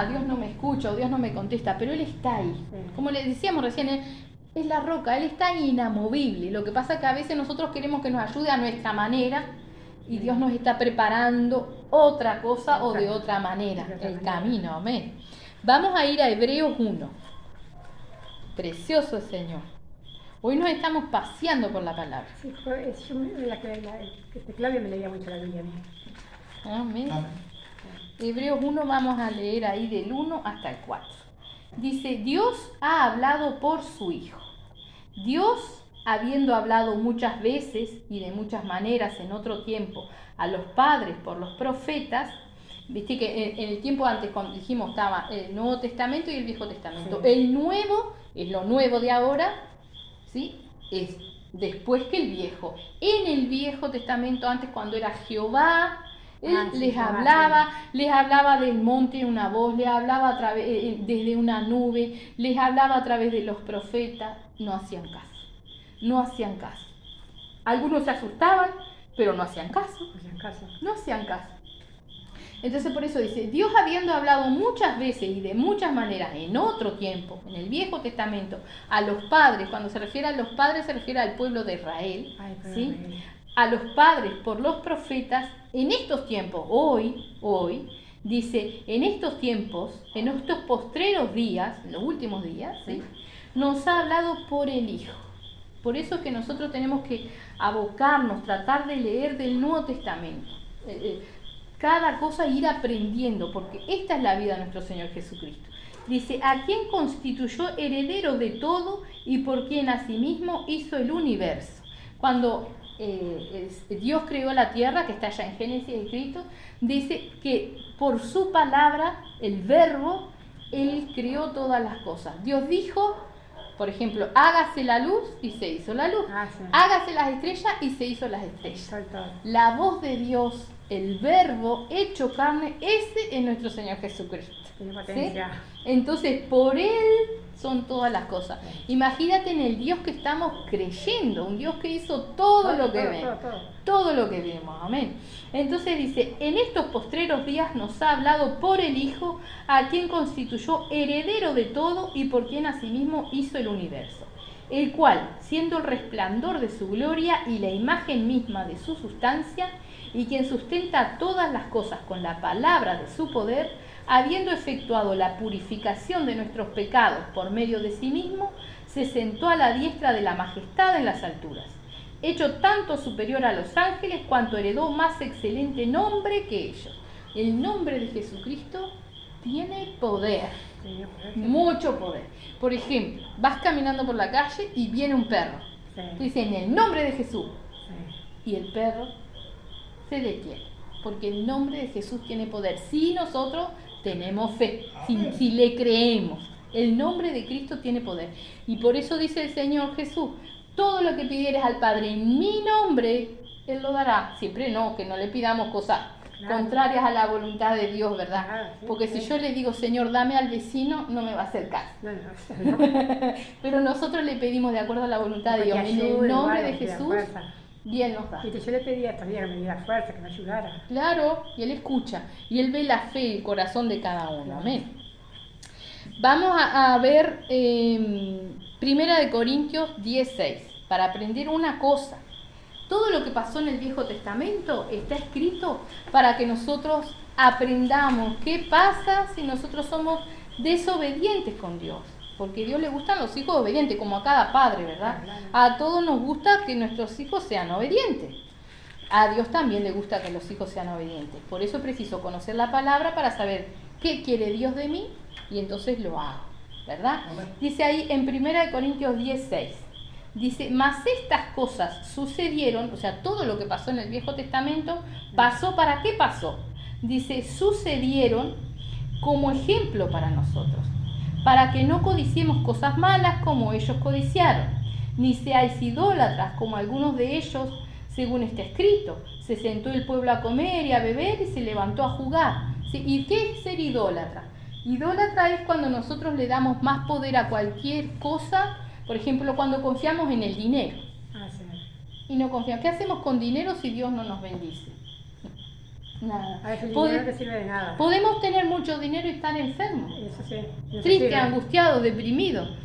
Dios no me escucha o Dios no me contesta, pero Él está ahí. Sí. Como le decíamos recién, es la roca, Él está inamovible. Lo que pasa es que a veces nosotros queremos que nos ayude a nuestra manera y Dios nos está preparando otra cosa o de otra manera, el camino, amén. Vamos a ir a Hebreos 1. Precioso Señor. Hoy nos estamos paseando por la palabra. Sí, Claudia me leía mucho la Biblia a mí. Amén. Amén. Hebreos 1 vamos a leer ahí del 1 hasta el 4. Dice, Dios ha hablado por su Hijo. Dios, habiendo hablado muchas veces y de muchas maneras en otro tiempo a los padres por los profetas, viste que en el tiempo antes, cuando dijimos, estaba el Nuevo Testamento y el Viejo Testamento. Sí. El Nuevo es lo nuevo de ahora, ¿sí? Es después que el Viejo. En el Viejo Testamento, antes cuando era Jehová, Él les hablaba del monte en una voz, les hablaba a través, desde una nube, les hablaba a través de los profetas. No hacían caso. Algunos se asustaban, pero no hacían caso. No hacían caso. Entonces por eso dice, Dios habiendo hablado muchas veces y de muchas maneras en otro tiempo, en el Viejo Testamento, a los padres, cuando se refiere a los padres se refiere al pueblo de Israel, ¿sí? A los padres por los profetas, en estos tiempos, hoy, dice, en estos tiempos, en estos postreros días, en los últimos días, ¿sí? Nos ha hablado por el Hijo. Por eso es que nosotros tenemos que abocarnos, tratar de leer del Nuevo Testamento. Cada cosa ir aprendiendo, porque esta es la vida de nuestro Señor Jesucristo. Dice, a quien constituyó heredero de todo y por quien asimismo hizo el universo. Cuando Dios creó la tierra, que está allá en Génesis escrito, dice que por su palabra, el verbo, Él creó todas las cosas. Dios dijo, por ejemplo, hágase la luz y se hizo la luz. Sí. Hágase las estrellas y se hizo las estrellas. La voz de Dios, el verbo hecho carne, ese es nuestro Señor Jesucristo. Tiene potencia. ¿Sí? Entonces, por Él son todas las cosas. Imagínate en el Dios que estamos creyendo, un Dios que hizo todo lo que vemos. Todo lo que vemos, amén. Entonces dice, en estos postreros días nos ha hablado por el Hijo, a quien constituyó heredero de todo y por quien asimismo hizo el universo, el cual, siendo el resplandor de su gloria y la imagen misma de su sustancia, y quien sustenta todas las cosas con la palabra de su poder, habiendo efectuado la purificación de nuestros pecados por medio de sí mismo, se sentó a la diestra de la majestad en las alturas, hecho tanto superior a los ángeles cuanto heredó más excelente nombre que ellos. El nombre de Jesucristo tiene poder, mucho poder. Por ejemplo, vas caminando por la calle y viene un perro. Dice, en el nombre de Jesús. Y el perro se detiene, porque el nombre de Jesús tiene poder. Si nosotros tenemos fe, si le creemos, el nombre de Cristo tiene poder. Y por eso dice el Señor Jesús, todo lo que pidieres al Padre en mi nombre, Él lo dará. Siempre no, que no le pidamos cosas contrarias a la voluntad de Dios, ¿verdad? Porque si yo le digo, Señor, dame al vecino, no me va a hacer caso. Pero nosotros le pedimos de acuerdo a la voluntad de Dios. En el nombre de Jesús, y Él nos da. Y yo le pedía estos días que me diera fuerza, que me ayudara. Claro, y Él escucha, y Él ve la fe y el corazón de cada uno, amén. Vamos a ver Primera de Corintios 10:6, para aprender una cosa. Todo lo que pasó en el Viejo Testamento está escrito para que nosotros aprendamos qué pasa si nosotros somos desobedientes con Dios. Porque a Dios le gustan los hijos obedientes, como a cada padre, ¿verdad? A todos nos gusta que nuestros hijos sean obedientes. A Dios también le gusta que los hijos sean obedientes. Por eso es preciso conocer la palabra para saber qué quiere Dios de mí y entonces lo hago, ¿verdad? Amén. Dice ahí en 1 Corintios 10:6, dice, mas estas cosas sucedieron, o sea, todo lo que pasó en el Viejo Testamento, pasó, ¿para qué pasó? Dice, sucedieron como ejemplo para nosotros, para que no codiciemos cosas malas como ellos codiciaron, ni seáis idólatras como algunos de ellos, según está escrito. Se sentó el pueblo a comer y a beber y se levantó a jugar. ¿Sí? ¿Y qué es ser idólatra? Idólatra es cuando nosotros le damos más poder a cualquier cosa, por ejemplo, cuando confiamos en el dinero. Ah, sí. Y no confiamos. ¿Qué hacemos con dinero si Dios no nos bendice? Nada. A veces el dinero no te sirve de nada. Podemos tener mucho dinero y estar enfermos, Eso sí. No te triste, sirve. angustiado, deprimido.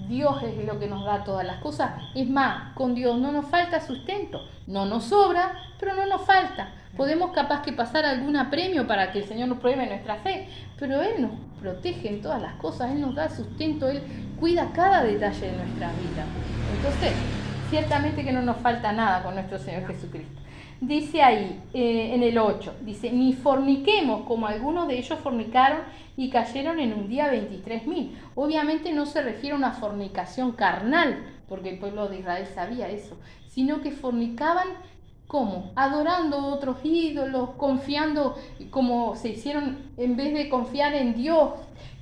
Dios es lo que nos da todas las cosas. Es más, con Dios no nos falta sustento. No nos sobra, pero no nos falta. Podemos capaz que pasar algún apremio para que el Señor nos pruebe nuestra fe, pero Él nos protege en todas las cosas, Él nos da sustento, Él cuida cada detalle de nuestra vida. Entonces, ciertamente que no nos falta nada con nuestro Señor Jesucristo. Dice ahí, en el 8, dice, ni forniquemos como algunos de ellos fornicaron y cayeron en un día 23.000. Obviamente no se refiere a una fornicación carnal, porque el pueblo de Israel sabía eso, sino que fornicaban, ¿cómo? Adorando otros ídolos, confiando, como se hicieron, en vez de confiar en Dios,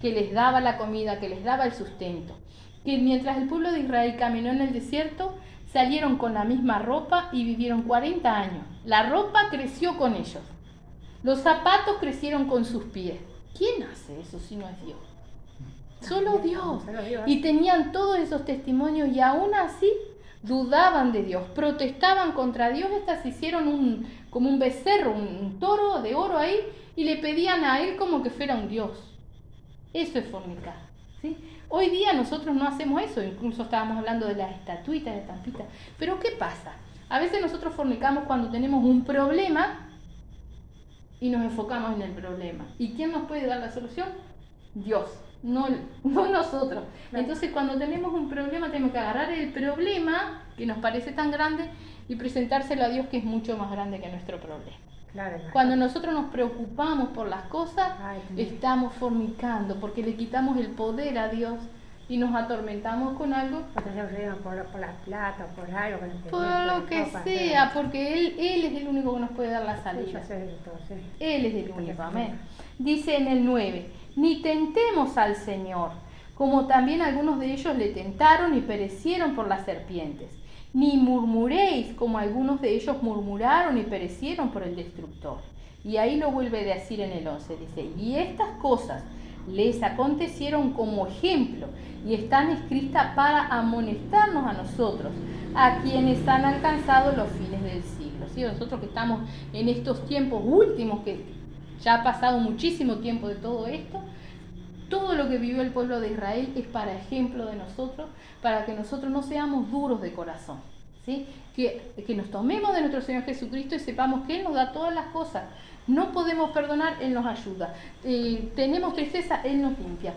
que les daba la comida, que les daba el sustento. Que mientras el pueblo de Israel caminó en el desierto, salieron con la misma ropa y vivieron 40 años. La ropa creció con ellos. Los zapatos crecieron con sus pies. ¿Quién hace eso si no es Dios? Solo Dios. Solo Dios. Y tenían todos esos testimonios y aún así dudaban de Dios, protestaban contra Dios, hasta se hicieron como un becerro, un toro de oro ahí, y le pedían a él como que fuera un Dios. Eso es fornicar, ¿sí? Hoy día nosotros no hacemos eso, incluso estábamos hablando de las estatuitas, de estampitas. Pero ¿qué pasa? A veces nosotros fornicamos cuando tenemos un problema y nos enfocamos en el problema. ¿Y quién nos puede dar la solución? Dios, no nosotros. Entonces cuando tenemos un problema tenemos que agarrar el problema que nos parece tan grande y presentárselo a Dios, que es mucho más grande que nuestro problema. Claro, Cuando nosotros nos preocupamos por las cosas, Ay, estamos fornicando, porque le quitamos el poder a Dios y nos atormentamos con algo, Cuando se ríen por la plata o por algo. Que no te por den, lo que ropa, sea, porque Él es el único que nos puede dar la Sí, salida. yo sé de todo, sí. Él es el único, amén. Dice en el 9, ni tentemos al Señor, como también algunos de ellos le tentaron y perecieron por las serpientes. Ni murmuréis, como algunos de ellos murmuraron y perecieron por el destructor. Y ahí lo vuelve a decir en el 11, dice, y estas cosas les acontecieron como ejemplo y están escritas para amonestarnos a nosotros, a quienes han alcanzado los fines del siglo. ¿Sí? Nosotros que estamos en estos tiempos últimos, que ya ha pasado muchísimo tiempo de todo esto, todo lo que vivió el pueblo de Israel es para ejemplo de nosotros, para que nosotros no seamos duros de corazón, ¿sí? Que nos tomemos de nuestro Señor Jesucristo y sepamos que Él nos da todas las cosas. No podemos perdonar, Él nos ayuda. Tenemos tristeza, Él nos limpia.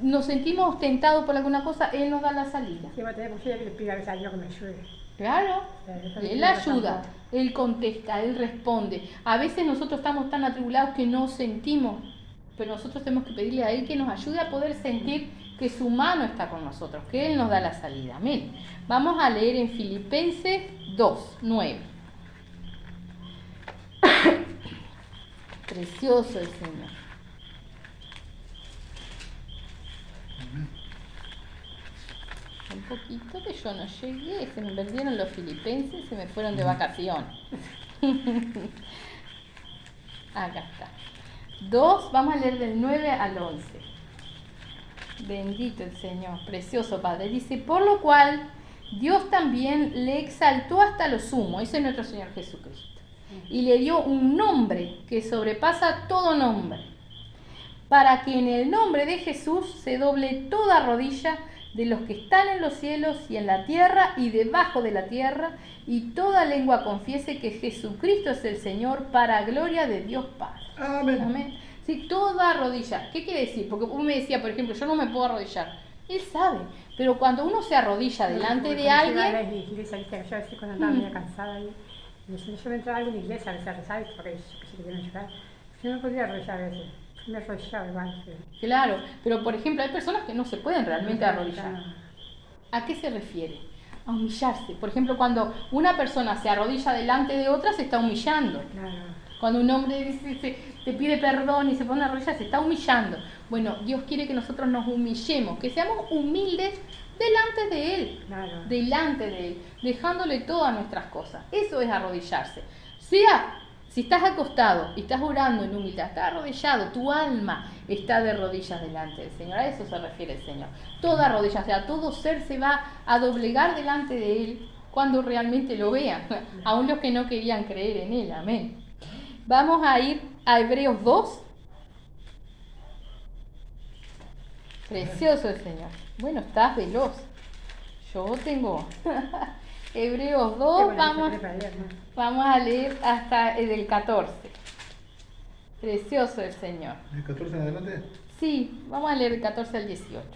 Nos sentimos tentados por alguna cosa, Él nos da la salida. Si vos tenés posibilidad que le pida a Dios que me ayude. Claro, Eso Él no ayuda, tampoco. Él contesta, Él responde. A veces nosotros estamos tan atribulados que no sentimos, pero nosotros tenemos que pedirle a Él que nos ayude a poder sentir que su mano está con nosotros, que Él nos da la salida. Amén. Vamos a leer en Filipenses 2, 9. Precioso el Señor. Un poquito que yo no llegué, se me perdieron los filipenses, se me fueron de vacaciones. Acá está. 2, vamos a leer del 9 al 11. Bendito el Señor, precioso Padre. Dice, por lo cual Dios también le exaltó hasta lo sumo, ese es nuestro Señor Jesucristo, y le dio un nombre que sobrepasa todo nombre, para que en el nombre de Jesús se doble toda rodilla de los que están en los cielos y en la tierra y debajo de la tierra, y toda lengua confiese que Jesucristo es el Señor, para gloria de Dios Padre. Amén. Amén. Sí, toda rodilla. ¿Qué quiere decir? Porque uno me decía, por ejemplo, yo no me puedo arrodillar. Él sabe, pero cuando uno se arrodilla delante de alguien... Yo a la iglesia, ¿viste? Yo a veces cuando andaba medio cansada y yo me entraba a alguna iglesia a veces a rezar, porque yo que quería ayudar. Yo no podía arrodillar a veces. Me arrodillaba igual. Sí. Claro, pero por ejemplo hay personas que no se pueden realmente arrodillar. ¿A qué se refiere? A humillarse. Por ejemplo, cuando una persona se arrodilla delante de otra, se está humillando. Claro. Cuando un hombre dice, te pide perdón y se pone a rodillas, se está humillando. Bueno, Dios quiere que nosotros nos humillemos, que seamos humildes delante de Él. Claro. Delante de Él, dejándole todas nuestras cosas. Eso es arrodillarse. Si estás acostado y estás orando en humildad, estás arrodillado, tu alma está de rodillas delante del Señor. A eso se refiere el Señor. Toda rodilla, o sea, todo ser se va a doblegar delante de Él cuando realmente lo vean, aún los que no querían creer en Él. Amén. Vamos a ir a Hebreos 2. Precioso el Señor. Bueno, estás veloz. Yo tengo... Hebreos 2, vamos a leer hasta el 14. Precioso el Señor. ¿El 14 en adelante? Sí, vamos a leer el 14 al 18.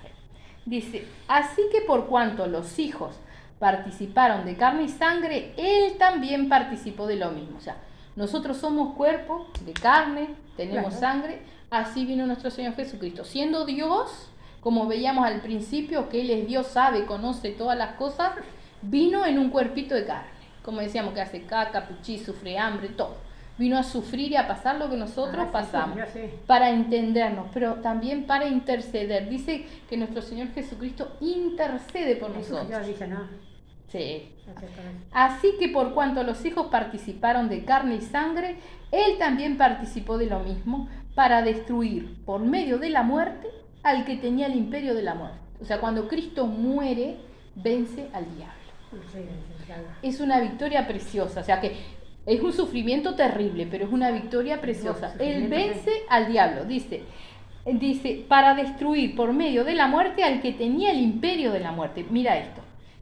Dice, así que por cuanto los hijos participaron de carne y sangre, Él también participó de lo mismo. O sea, nosotros somos cuerpo de carne, tenemos sangre, así vino nuestro Señor Jesucristo. Siendo Dios, como veíamos al principio, que Él es Dios, sabe, conoce todas las cosas, vino en un cuerpito de carne, como decíamos, que hace caca, pichí, sufre hambre, todo. Vino a sufrir y a pasar lo que nosotros pasamos, para entendernos, pero también para interceder. Dice que nuestro Señor Jesucristo intercede por nosotros. Sí. Así que por cuanto los hijos participaron de carne y sangre, Él también participó de lo mismo, para destruir por medio de la muerte al que tenía el imperio de la muerte. O sea, cuando Cristo muere, vence al diablo. Es una victoria preciosa, o sea que es un sufrimiento terrible, pero es una victoria preciosa. Él vence al diablo, dice, para destruir por medio de la muerte al que tenía el imperio de la muerte. Mira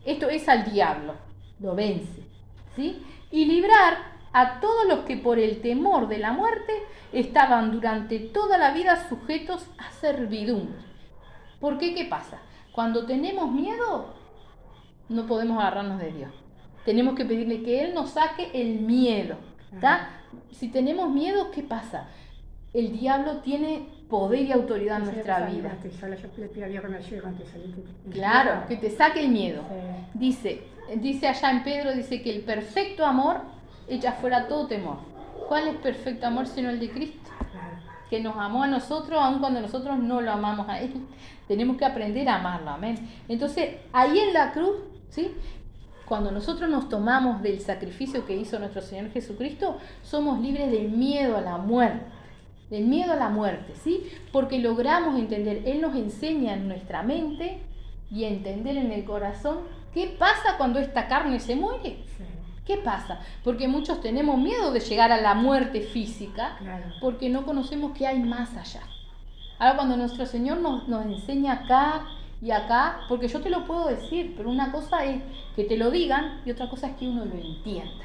esto es al diablo, lo vence, ¿sí? Y librar a todos los que por el temor de la muerte estaban durante toda la vida sujetos a servidumbre. ¿Por qué? ¿Qué pasa? Cuando tenemos miedo, no podemos agarrarnos de Dios. Tenemos que pedirle que Él nos saque el miedo. ¿Tá? Si tenemos miedo, ¿qué pasa? El diablo tiene poder y autoridad en nuestra vida. Claro, que te saque el miedo. Dice allá en Pedro, dice que el perfecto amor echa fuera todo temor. ¿Cuál es perfecto amor sino el de Cristo? Que nos amó a nosotros, aun cuando nosotros no lo amamos a Él. Tenemos que aprender a amarlo, amén. Entonces, ahí en la cruz, ¿sí? Cuando nosotros nos tomamos del sacrificio que hizo nuestro Señor Jesucristo, somos libres del miedo a la muerte. Del miedo a la muerte, ¿sí? Porque logramos entender, Él nos enseña en nuestra mente y entender en el corazón qué pasa cuando esta carne se muere. ¿Qué pasa? Porque muchos tenemos miedo de llegar a la muerte física, porque no conocemos qué hay más allá. Ahora cuando nuestro Señor nos enseña acá y acá, porque yo te lo puedo decir, pero una cosa es que te lo digan y otra cosa es que uno lo entienda.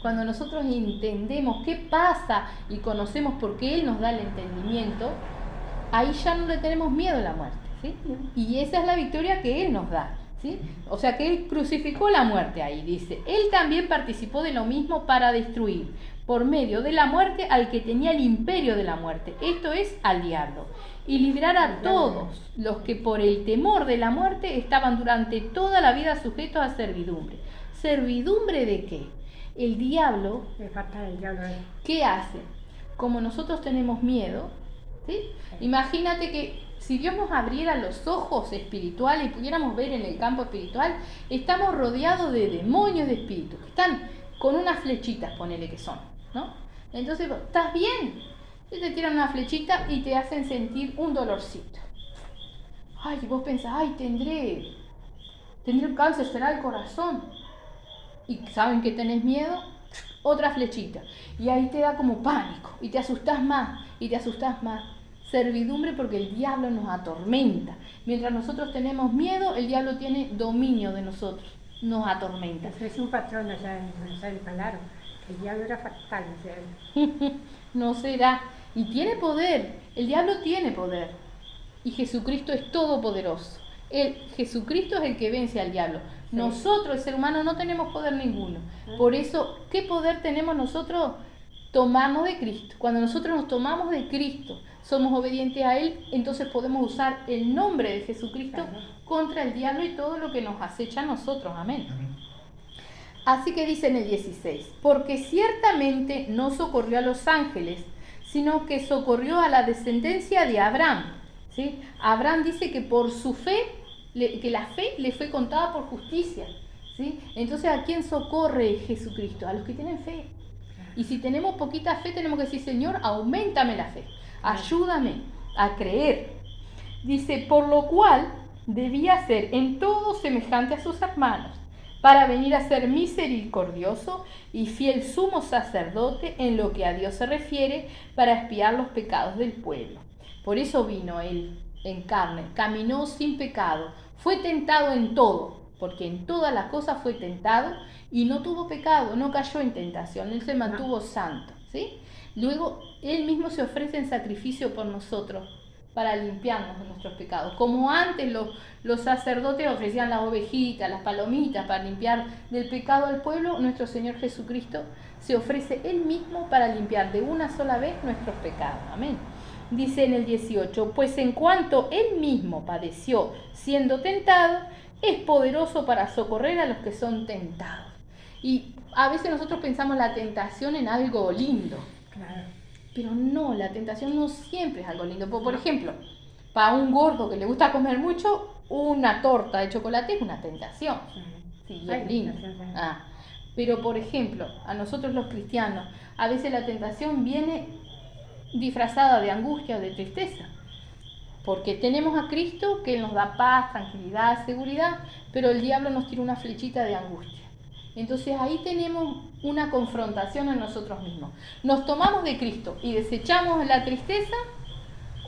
Cuando nosotros entendemos qué pasa y conocemos por qué Él nos da el entendimiento, ahí ya no le tenemos miedo a la muerte, ¿sí? Y esa es la victoria que Él nos da, ¿sí? O sea que Él crucificó la muerte ahí, dice. Él también participó de lo mismo para destruir por medio de la muerte al que tenía el imperio de la muerte, esto es, al diablo, y librar a todos los que por el temor de la muerte estaban durante toda la vida sujetos a servidumbre. ¿Servidumbre de qué? El diablo, ¿qué hace? Como nosotros tenemos miedo, ¿sí? Imagínate que si Dios nos abriera los ojos espirituales y pudiéramos ver en el campo espiritual, estamos rodeados de demonios de espíritus, que están con unas flechitas, ponele que son, ¿no? Entonces, ¿estás bien? Y te tiran una flechita y te hacen sentir un dolorcito. Ay, vos pensás, ay, tendré un cáncer, será el corazón. Y saben que tenés miedo, otra flechita. Y ahí te da como pánico, y te asustás más, y te asustás más. servidumbre porque el diablo nos atormenta. Mientras nosotros tenemos miedo, el diablo tiene dominio de nosotros, nos atormenta. Eso es un patrón allá en Buenos Aires, Palaro. El diablo era fatal, decía él. No será. Y tiene poder, el diablo tiene poder. Y Jesucristo es todopoderoso. Jesucristo es el que vence al diablo. Sí. Nosotros, el ser humano, no tenemos poder ninguno. Por eso, ¿qué poder tenemos nosotros? Tomarnos de Cristo. Cuando nosotros nos tomamos de Cristo, somos obedientes a Él, entonces podemos usar el nombre de Jesucristo contra el diablo y todo lo que nos acecha a nosotros. Amén. Así que dice en el 16, porque ciertamente no socorrió a los ángeles, sino que socorrió a la descendencia de Abraham. ¿Sí? Abraham dice que por su fe, que la fe le fue contada por justicia. ¿Sí? Entonces, ¿a quién socorre Jesucristo? A los que tienen fe. Y si tenemos poquita fe, tenemos que decir, Señor, auméntame la fe, ayúdame a creer. Dice, por lo cual debía ser en todo semejante a sus hermanos, para venir a ser misericordioso y fiel sumo sacerdote en lo que a Dios se refiere, para expiar los pecados del pueblo. Por eso vino Él en carne, caminó sin pecado, fue tentado en todo, porque en todas las cosas fue tentado y no tuvo pecado, no cayó en tentación, Él se mantuvo santo, ¿sí? Luego, Él mismo se ofrece en sacrificio por nosotros para limpiarnos de nuestros pecados. Como antes los sacerdotes ofrecían las ovejitas, las palomitas para limpiar del pecado al pueblo, nuestro Señor Jesucristo se ofrece Él mismo para limpiar de una sola vez nuestros pecados. Amén. Dice en el 18, pues en cuanto Él mismo padeció siendo tentado, es poderoso para socorrer a los que son tentados. Y a veces nosotros pensamos la tentación en algo lindo. Claro. Pero no, la tentación no siempre es algo lindo. Por ejemplo, para un gordo que le gusta comer mucho, una torta de chocolate es una tentación. Sí, es lindo. Pero por ejemplo, a nosotros los cristianos, a veces la tentación viene disfrazada de angustia o de tristeza. Porque tenemos a Cristo que nos da paz, tranquilidad, seguridad, pero el diablo nos tira una flechita de angustia. Entonces ahí tenemos una confrontación en nosotros mismos. ¿Nos tomamos de Cristo y desechamos la tristeza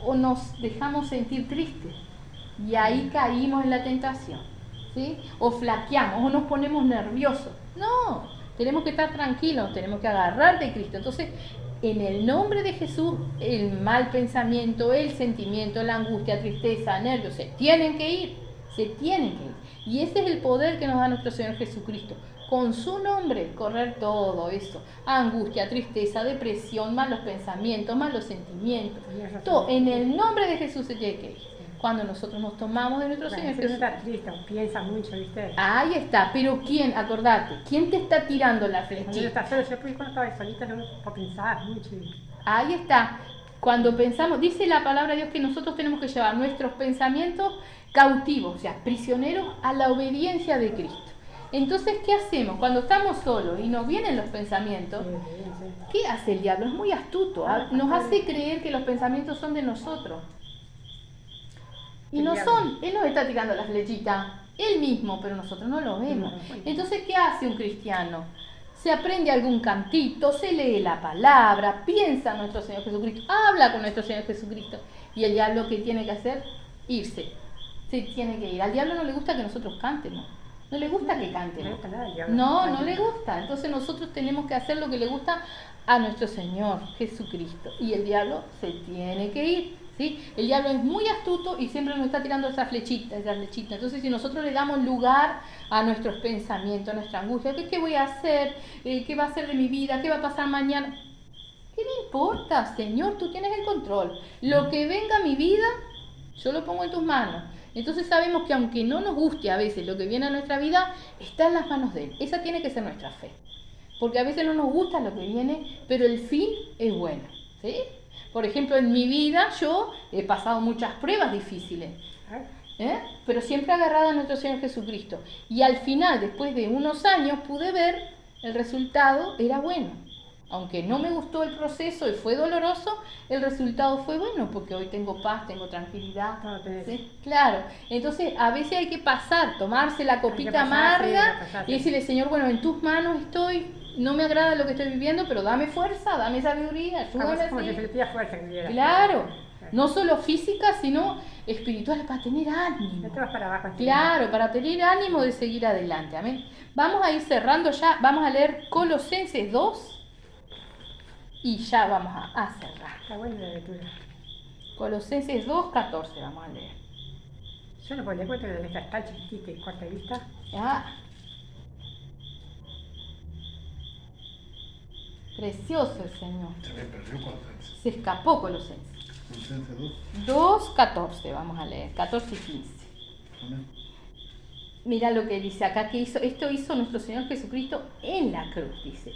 o nos dejamos sentir tristes? Y ahí caímos en la tentación, ¿sí? O flaqueamos o nos ponemos nerviosos. No, tenemos que estar tranquilos, tenemos que agarrar de Cristo. Entonces, en el nombre de Jesús, el mal pensamiento, el sentimiento, la angustia, tristeza, nervios, se tienen que ir. Y ese es el poder que nos da nuestro Señor Jesucristo. Con su nombre correr todo eso, angustia, tristeza, depresión, malos pensamientos, malos sentimientos, todo en el nombre de Jesús se tiene que ir. Cuando nosotros nos tomamos de nuestro Señor Jesús. Está triste, piensa mucho, ¿viste? Ahí está, pero ¿quién? Acordate, ¿quién te está tirando la flechita? Yo cuando estaba solita no pensaba mucho. Ahí está. Cuando pensamos, dice la palabra de Dios que nosotros tenemos que llevar nuestros pensamientos cautivos, o sea, prisioneros a la obediencia de Cristo. Entonces, ¿qué hacemos? Cuando estamos solos y nos vienen los pensamientos, ¿qué hace el diablo? Es muy astuto, nos hace creer que los pensamientos son de nosotros. Y no son, él nos está tirando la flechita, él mismo, pero nosotros no lo vemos. Entonces, ¿qué hace un cristiano? Se aprende algún cantito, se lee la palabra, piensa en nuestro Señor Jesucristo, habla con nuestro Señor Jesucristo. Y el diablo, ¿qué tiene que hacer? Irse. Se tiene que ir. Al diablo no le gusta que nosotros cantemos. No le gusta que cantemos. No le gusta. Entonces nosotros tenemos que hacer lo que le gusta a nuestro Señor Jesucristo. Y el diablo se tiene que ir. ¿Sí? El diablo es muy astuto y siempre nos está tirando esa flechita. Entonces si nosotros le damos lugar a nuestros pensamientos, a nuestra angustia, ¿qué voy a hacer? ¿Qué va a ser de mi vida? ¿Qué va a pasar mañana? ¿Qué me importa, Señor? Tú tienes el control. Lo que venga a mi vida, yo lo pongo en tus manos. Entonces sabemos que aunque no nos guste a veces lo que viene a nuestra vida, está en las manos de Él. Esa tiene que ser nuestra fe. Porque a veces no nos gusta lo que viene, pero el fin es bueno. ¿Sí? Por ejemplo, en mi vida yo he pasado muchas pruebas difíciles. Pero siempre agarrada a nuestro Señor Jesucristo. Y al final, después de unos años, pude ver el resultado era bueno. Aunque no me gustó el proceso y fue doloroso, el resultado fue bueno, porque hoy tengo paz, tengo tranquilidad. ¿Sí? Claro, entonces a veces hay que pasar, tomarse la copita amarga y decirle, Señor, bueno, en tus manos estoy, no me agrada lo que estoy viviendo, pero dame fuerza, dame sabiduría, ayúdame. Como que se le pida fuerza que viviera. Claro, No solo físicas, sino espirituales, para tener ánimo. No te vas para abajo. Claro, para tener ánimo de seguir adelante. Amén. Vamos a ir cerrando ya. Vamos a leer Colosenses 2 y ya vamos a cerrar. Está buena la lectura. Colosenses 2, 14 vamos a leer. Yo no puedo leer cuenta que la letra está chiquitita y corta de vista. Ah. Precioso el Señor. Se me perdió Colosenses. Se escapó Colosenses. Colosenses 2. 2, 14 vamos a leer. 14 y 15. Amén. Mira lo que dice acá, que esto hizo nuestro Señor Jesucristo en la cruz, dice.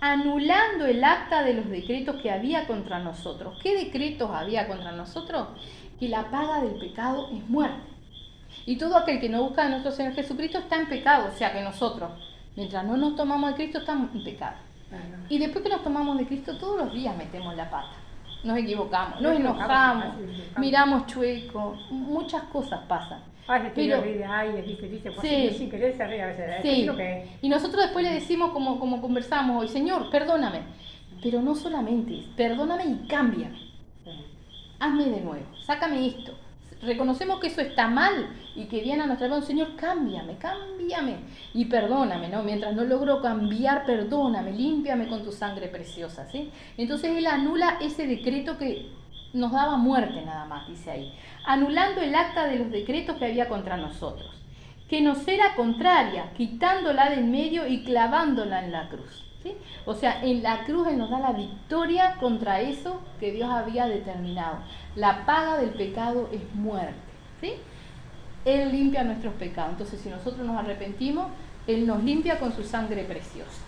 Anulando el acta de los decretos que había contra nosotros. ¿Qué decretos había contra nosotros? Que la paga del pecado es muerte. Y todo aquel que no busca a nuestro Señor Jesucristo está en pecado. O sea que nosotros, mientras no nos tomamos de Cristo, estamos en pecado. Claro. Y después que nos tomamos de Cristo, todos los días metemos la pata. Nos equivocamos, nos Nos enojamos, equivocamos. miramos chueco, muchas cosas pasan. Ay, se Pero- te ríe, ay, dice, pues Sí. sin querer se ríe a veces. Sí, Es lo que es. y nosotros después le decimos como conversamos hoy, Señor, perdóname, pero no solamente, perdóname y cámbiame, Sí. hazme de nuevo, sácame esto. Reconocemos que eso está mal y que viene a nuestra vida, Señor, cámbiame y perdóname, ¿no? Mientras no logro cambiar, perdóname, límpiame con tu sangre preciosa, ¿sí? Entonces Él anula ese decreto que nos daba muerte nada más, dice ahí, anulando el acta de los decretos que había contra nosotros, que nos era contraria, quitándola del medio y clavándola en la cruz, ¿sí? O sea, en la cruz Él nos da la victoria contra eso que Dios había determinado. La paga del pecado es muerte, ¿sí? Él limpia nuestros pecados. Entonces, si nosotros nos arrepentimos, Él nos limpia con su sangre preciosa.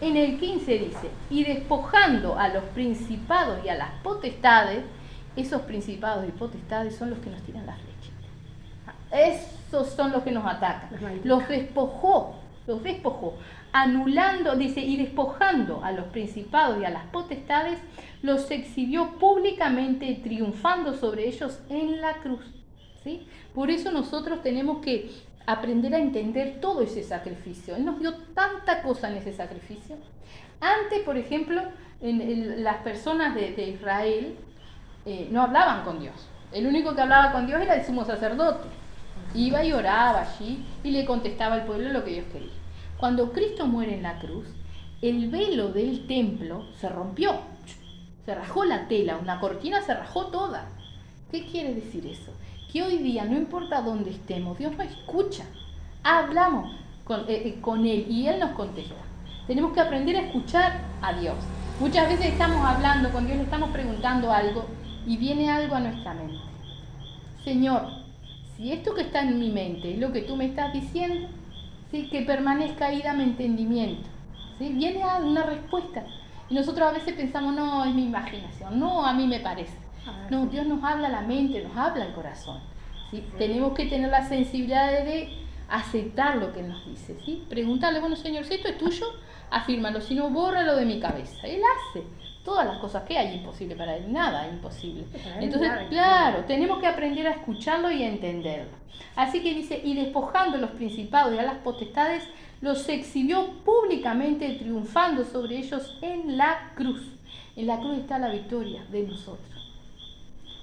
En el 15 dice, y despojando a los principados y a las potestades, esos principados y potestades son los que nos tiran las flechas. Esos son los que nos atacan. Los despojó, anulando, dice, y despojando a los principados y a las potestades, los exhibió públicamente, triunfando sobre ellos en la cruz, ¿sí? Por eso nosotros tenemos que aprender a entender todo ese sacrificio. Él nos dio tanta cosa en ese sacrificio. Antes, por ejemplo, las personas de Israel no hablaban con Dios. El único que hablaba con Dios era el sumo sacerdote. Iba y oraba allí y le contestaba al pueblo lo que Dios quería. Cuando Cristo muere en la cruz, el velo del templo se rompió. Se rajó la tela, una cortina se rajó toda. ¿Qué quiere decir eso? Que hoy día, no importa dónde estemos, Dios nos escucha. Hablamos con Él y Él nos contesta. Tenemos que aprender a escuchar a Dios. Muchas veces estamos hablando con Dios, le estamos preguntando algo y viene algo a nuestra mente. Señor, si esto que está en mi mente es lo que tú me estás diciendo, ¿sí? Que permanezca ahí, dame entendimiento. ¿Sí? Viene una respuesta. Y nosotros a veces pensamos, no, es mi imaginación, no, a mí me parece. No, Dios nos habla a la mente, nos habla al corazón, ¿sí? Tenemos que tener la sensibilidad de aceptar lo que Él nos dice, ¿sí? Preguntarle, bueno, Señor, si esto es tuyo, afírmalo, si no, bórralo de mi cabeza. Él hace todas las cosas que hay, imposible para Él, nada es imposible. Entonces, claro, tenemos que aprender a escucharlo y a entenderlo. Así que dice, y despojando a los principados y a las potestades, los exhibió públicamente, triunfando sobre ellos en la cruz. En la cruz está la victoria de nosotros.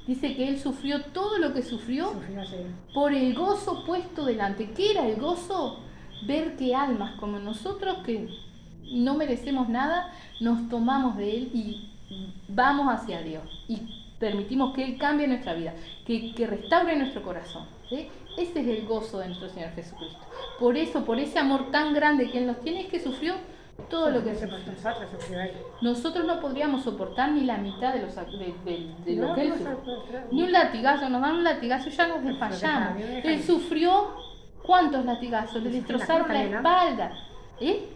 Dice que Él sufrió todo lo que sufrió por el gozo puesto delante. ¿Qué era el gozo? Ver que almas como nosotros, que no merecemos nada, nos tomamos de Él y vamos hacia Dios. Y permitimos que Él cambie nuestra vida, que restaure nuestro corazón, ¿sí? Ese es el gozo de nuestro Señor Jesucristo. Por eso, por ese amor tan grande que Él nos tiene, es que sufrió todo lo que sufrió. Nosotros no podríamos soportar ni la mitad de lo que Él sufrió. Ni un latigazo, nos dan un latigazo y ya nos desmayamos. Él sufrió, ¿cuántos latigazos? Le destrozaron la espalda.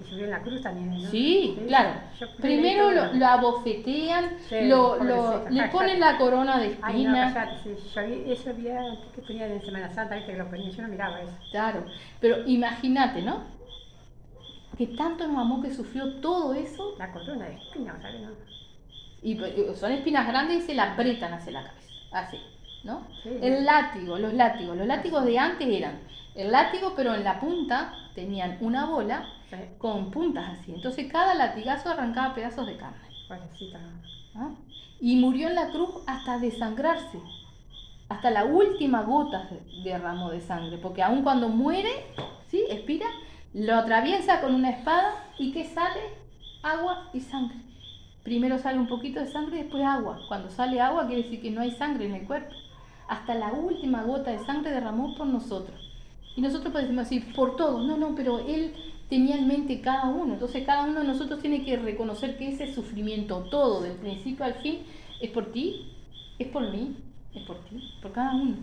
Subió en la cruz también, ¿no? Sí, claro. Primero lo abofetean, le ponen la corona de Ay, no, espinas. cállate, sí. Yo eso había que ponían en Semana Santa, ¿viste? Que lo ponían, yo no miraba eso. Claro, pero imagínate, ¿no? Que tanto nos amó que sufrió todo eso, La corona de espinas, ¿sabes? ¿No? y son espinas grandes y se la apretan hacia la cabeza, así, ¿no? Sí. El látigo, los látigos de antes eran el látigo, pero en la punta tenían una bola Sí. con puntas así, entonces cada latigazo arrancaba pedazos de carne. Pobrecita. ¿Ah? Y murió en la cruz hasta desangrarse. Hasta la última gota derramó de sangre. Porque aun cuando muere, ¿sí? Expira, lo atraviesa con una espada y ¿qué sale? Agua y sangre. Primero sale un poquito de sangre y después agua. Cuando sale agua quiere decir que no hay sangre en el cuerpo. Hasta la última gota de sangre derramó por nosotros. Y nosotros podemos decir, por todos. No, pero Él tenía en mente cada uno. Entonces cada uno de nosotros tiene que reconocer que ese sufrimiento, todo, del principio al fin, es por ti, es por mí, es por ti, por cada uno.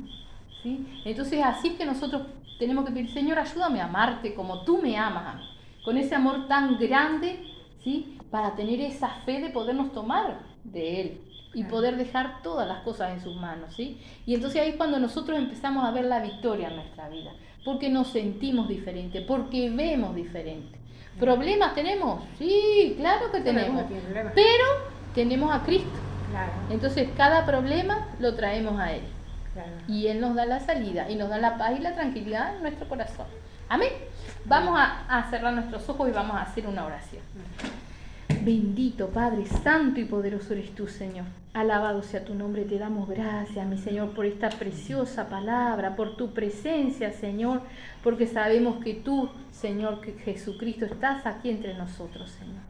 ¿Sí? Entonces así es que nosotros tenemos que pedir, Señor, ayúdame a amarte como tú me amas a mí. Con ese amor tan grande, ¿sí? Para tener esa fe de podernos tomar de Él y poder dejar todas las cosas en sus manos, ¿sí? Y entonces ahí es cuando nosotros empezamos a ver la victoria en nuestra vida, porque nos sentimos diferentes, porque vemos diferente. ¿Problemas tenemos? Sí, claro que tenemos, pero tenemos a Cristo. Claro. Entonces cada problema lo traemos a Él. Claro. Y Él nos da la salida y nos da la paz y la tranquilidad en nuestro corazón. Amén. Vamos a cerrar nuestros ojos y vamos a hacer una oración. Bendito Padre, santo y poderoso eres tú, Señor. Alabado sea tu nombre, te damos gracias, mi Señor, por esta preciosa palabra, por tu presencia, Señor, porque sabemos que tú, Señor, que Jesucristo estás aquí entre nosotros, Señor.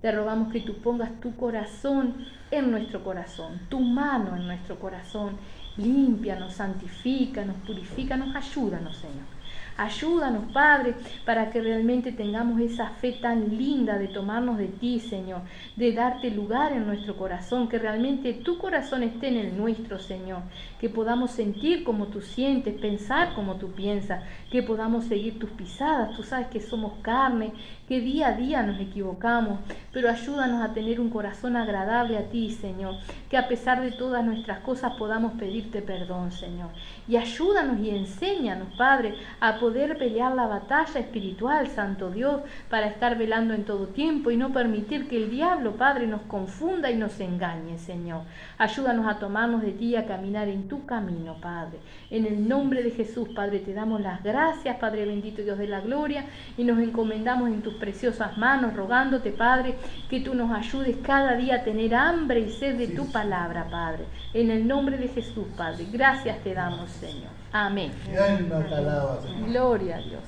Te rogamos que tú pongas tu corazón en nuestro corazón, tu mano en nuestro corazón. Límpianos, santifícanos, purifícanos, ayúdanos, Señor. Ayúdanos, Padre, para que realmente tengamos esa fe tan linda de tomarnos de ti, Señor, de darte lugar en nuestro corazón, que realmente tu corazón esté en el nuestro, Señor, que podamos sentir como tú sientes, pensar como tú piensas, que podamos seguir tus pisadas. Tú sabes que somos carne, que día a día nos equivocamos, pero ayúdanos a tener un corazón agradable a ti, Señor, que a pesar de todas nuestras cosas podamos pedirte perdón, Señor. Y ayúdanos y enséñanos, Padre, a poder pelear la batalla espiritual, Santo Dios, para estar velando en todo tiempo y no permitir que el diablo, Padre, nos confunda y nos engañe, Señor. Ayúdanos a tomarnos de ti y a caminar en tu camino, Padre. En el nombre de Jesús, Padre, te damos las gracias, Padre bendito Dios de la gloria, y nos encomendamos en tus preciosas manos, rogándote, Padre, que tú nos ayudes cada día a tener hambre y sed de tu palabra, Padre. En el nombre de Jesús, Padre, gracias te damos, Señor. Amén. Mi alma te alaba, Señor. Gloria a Dios.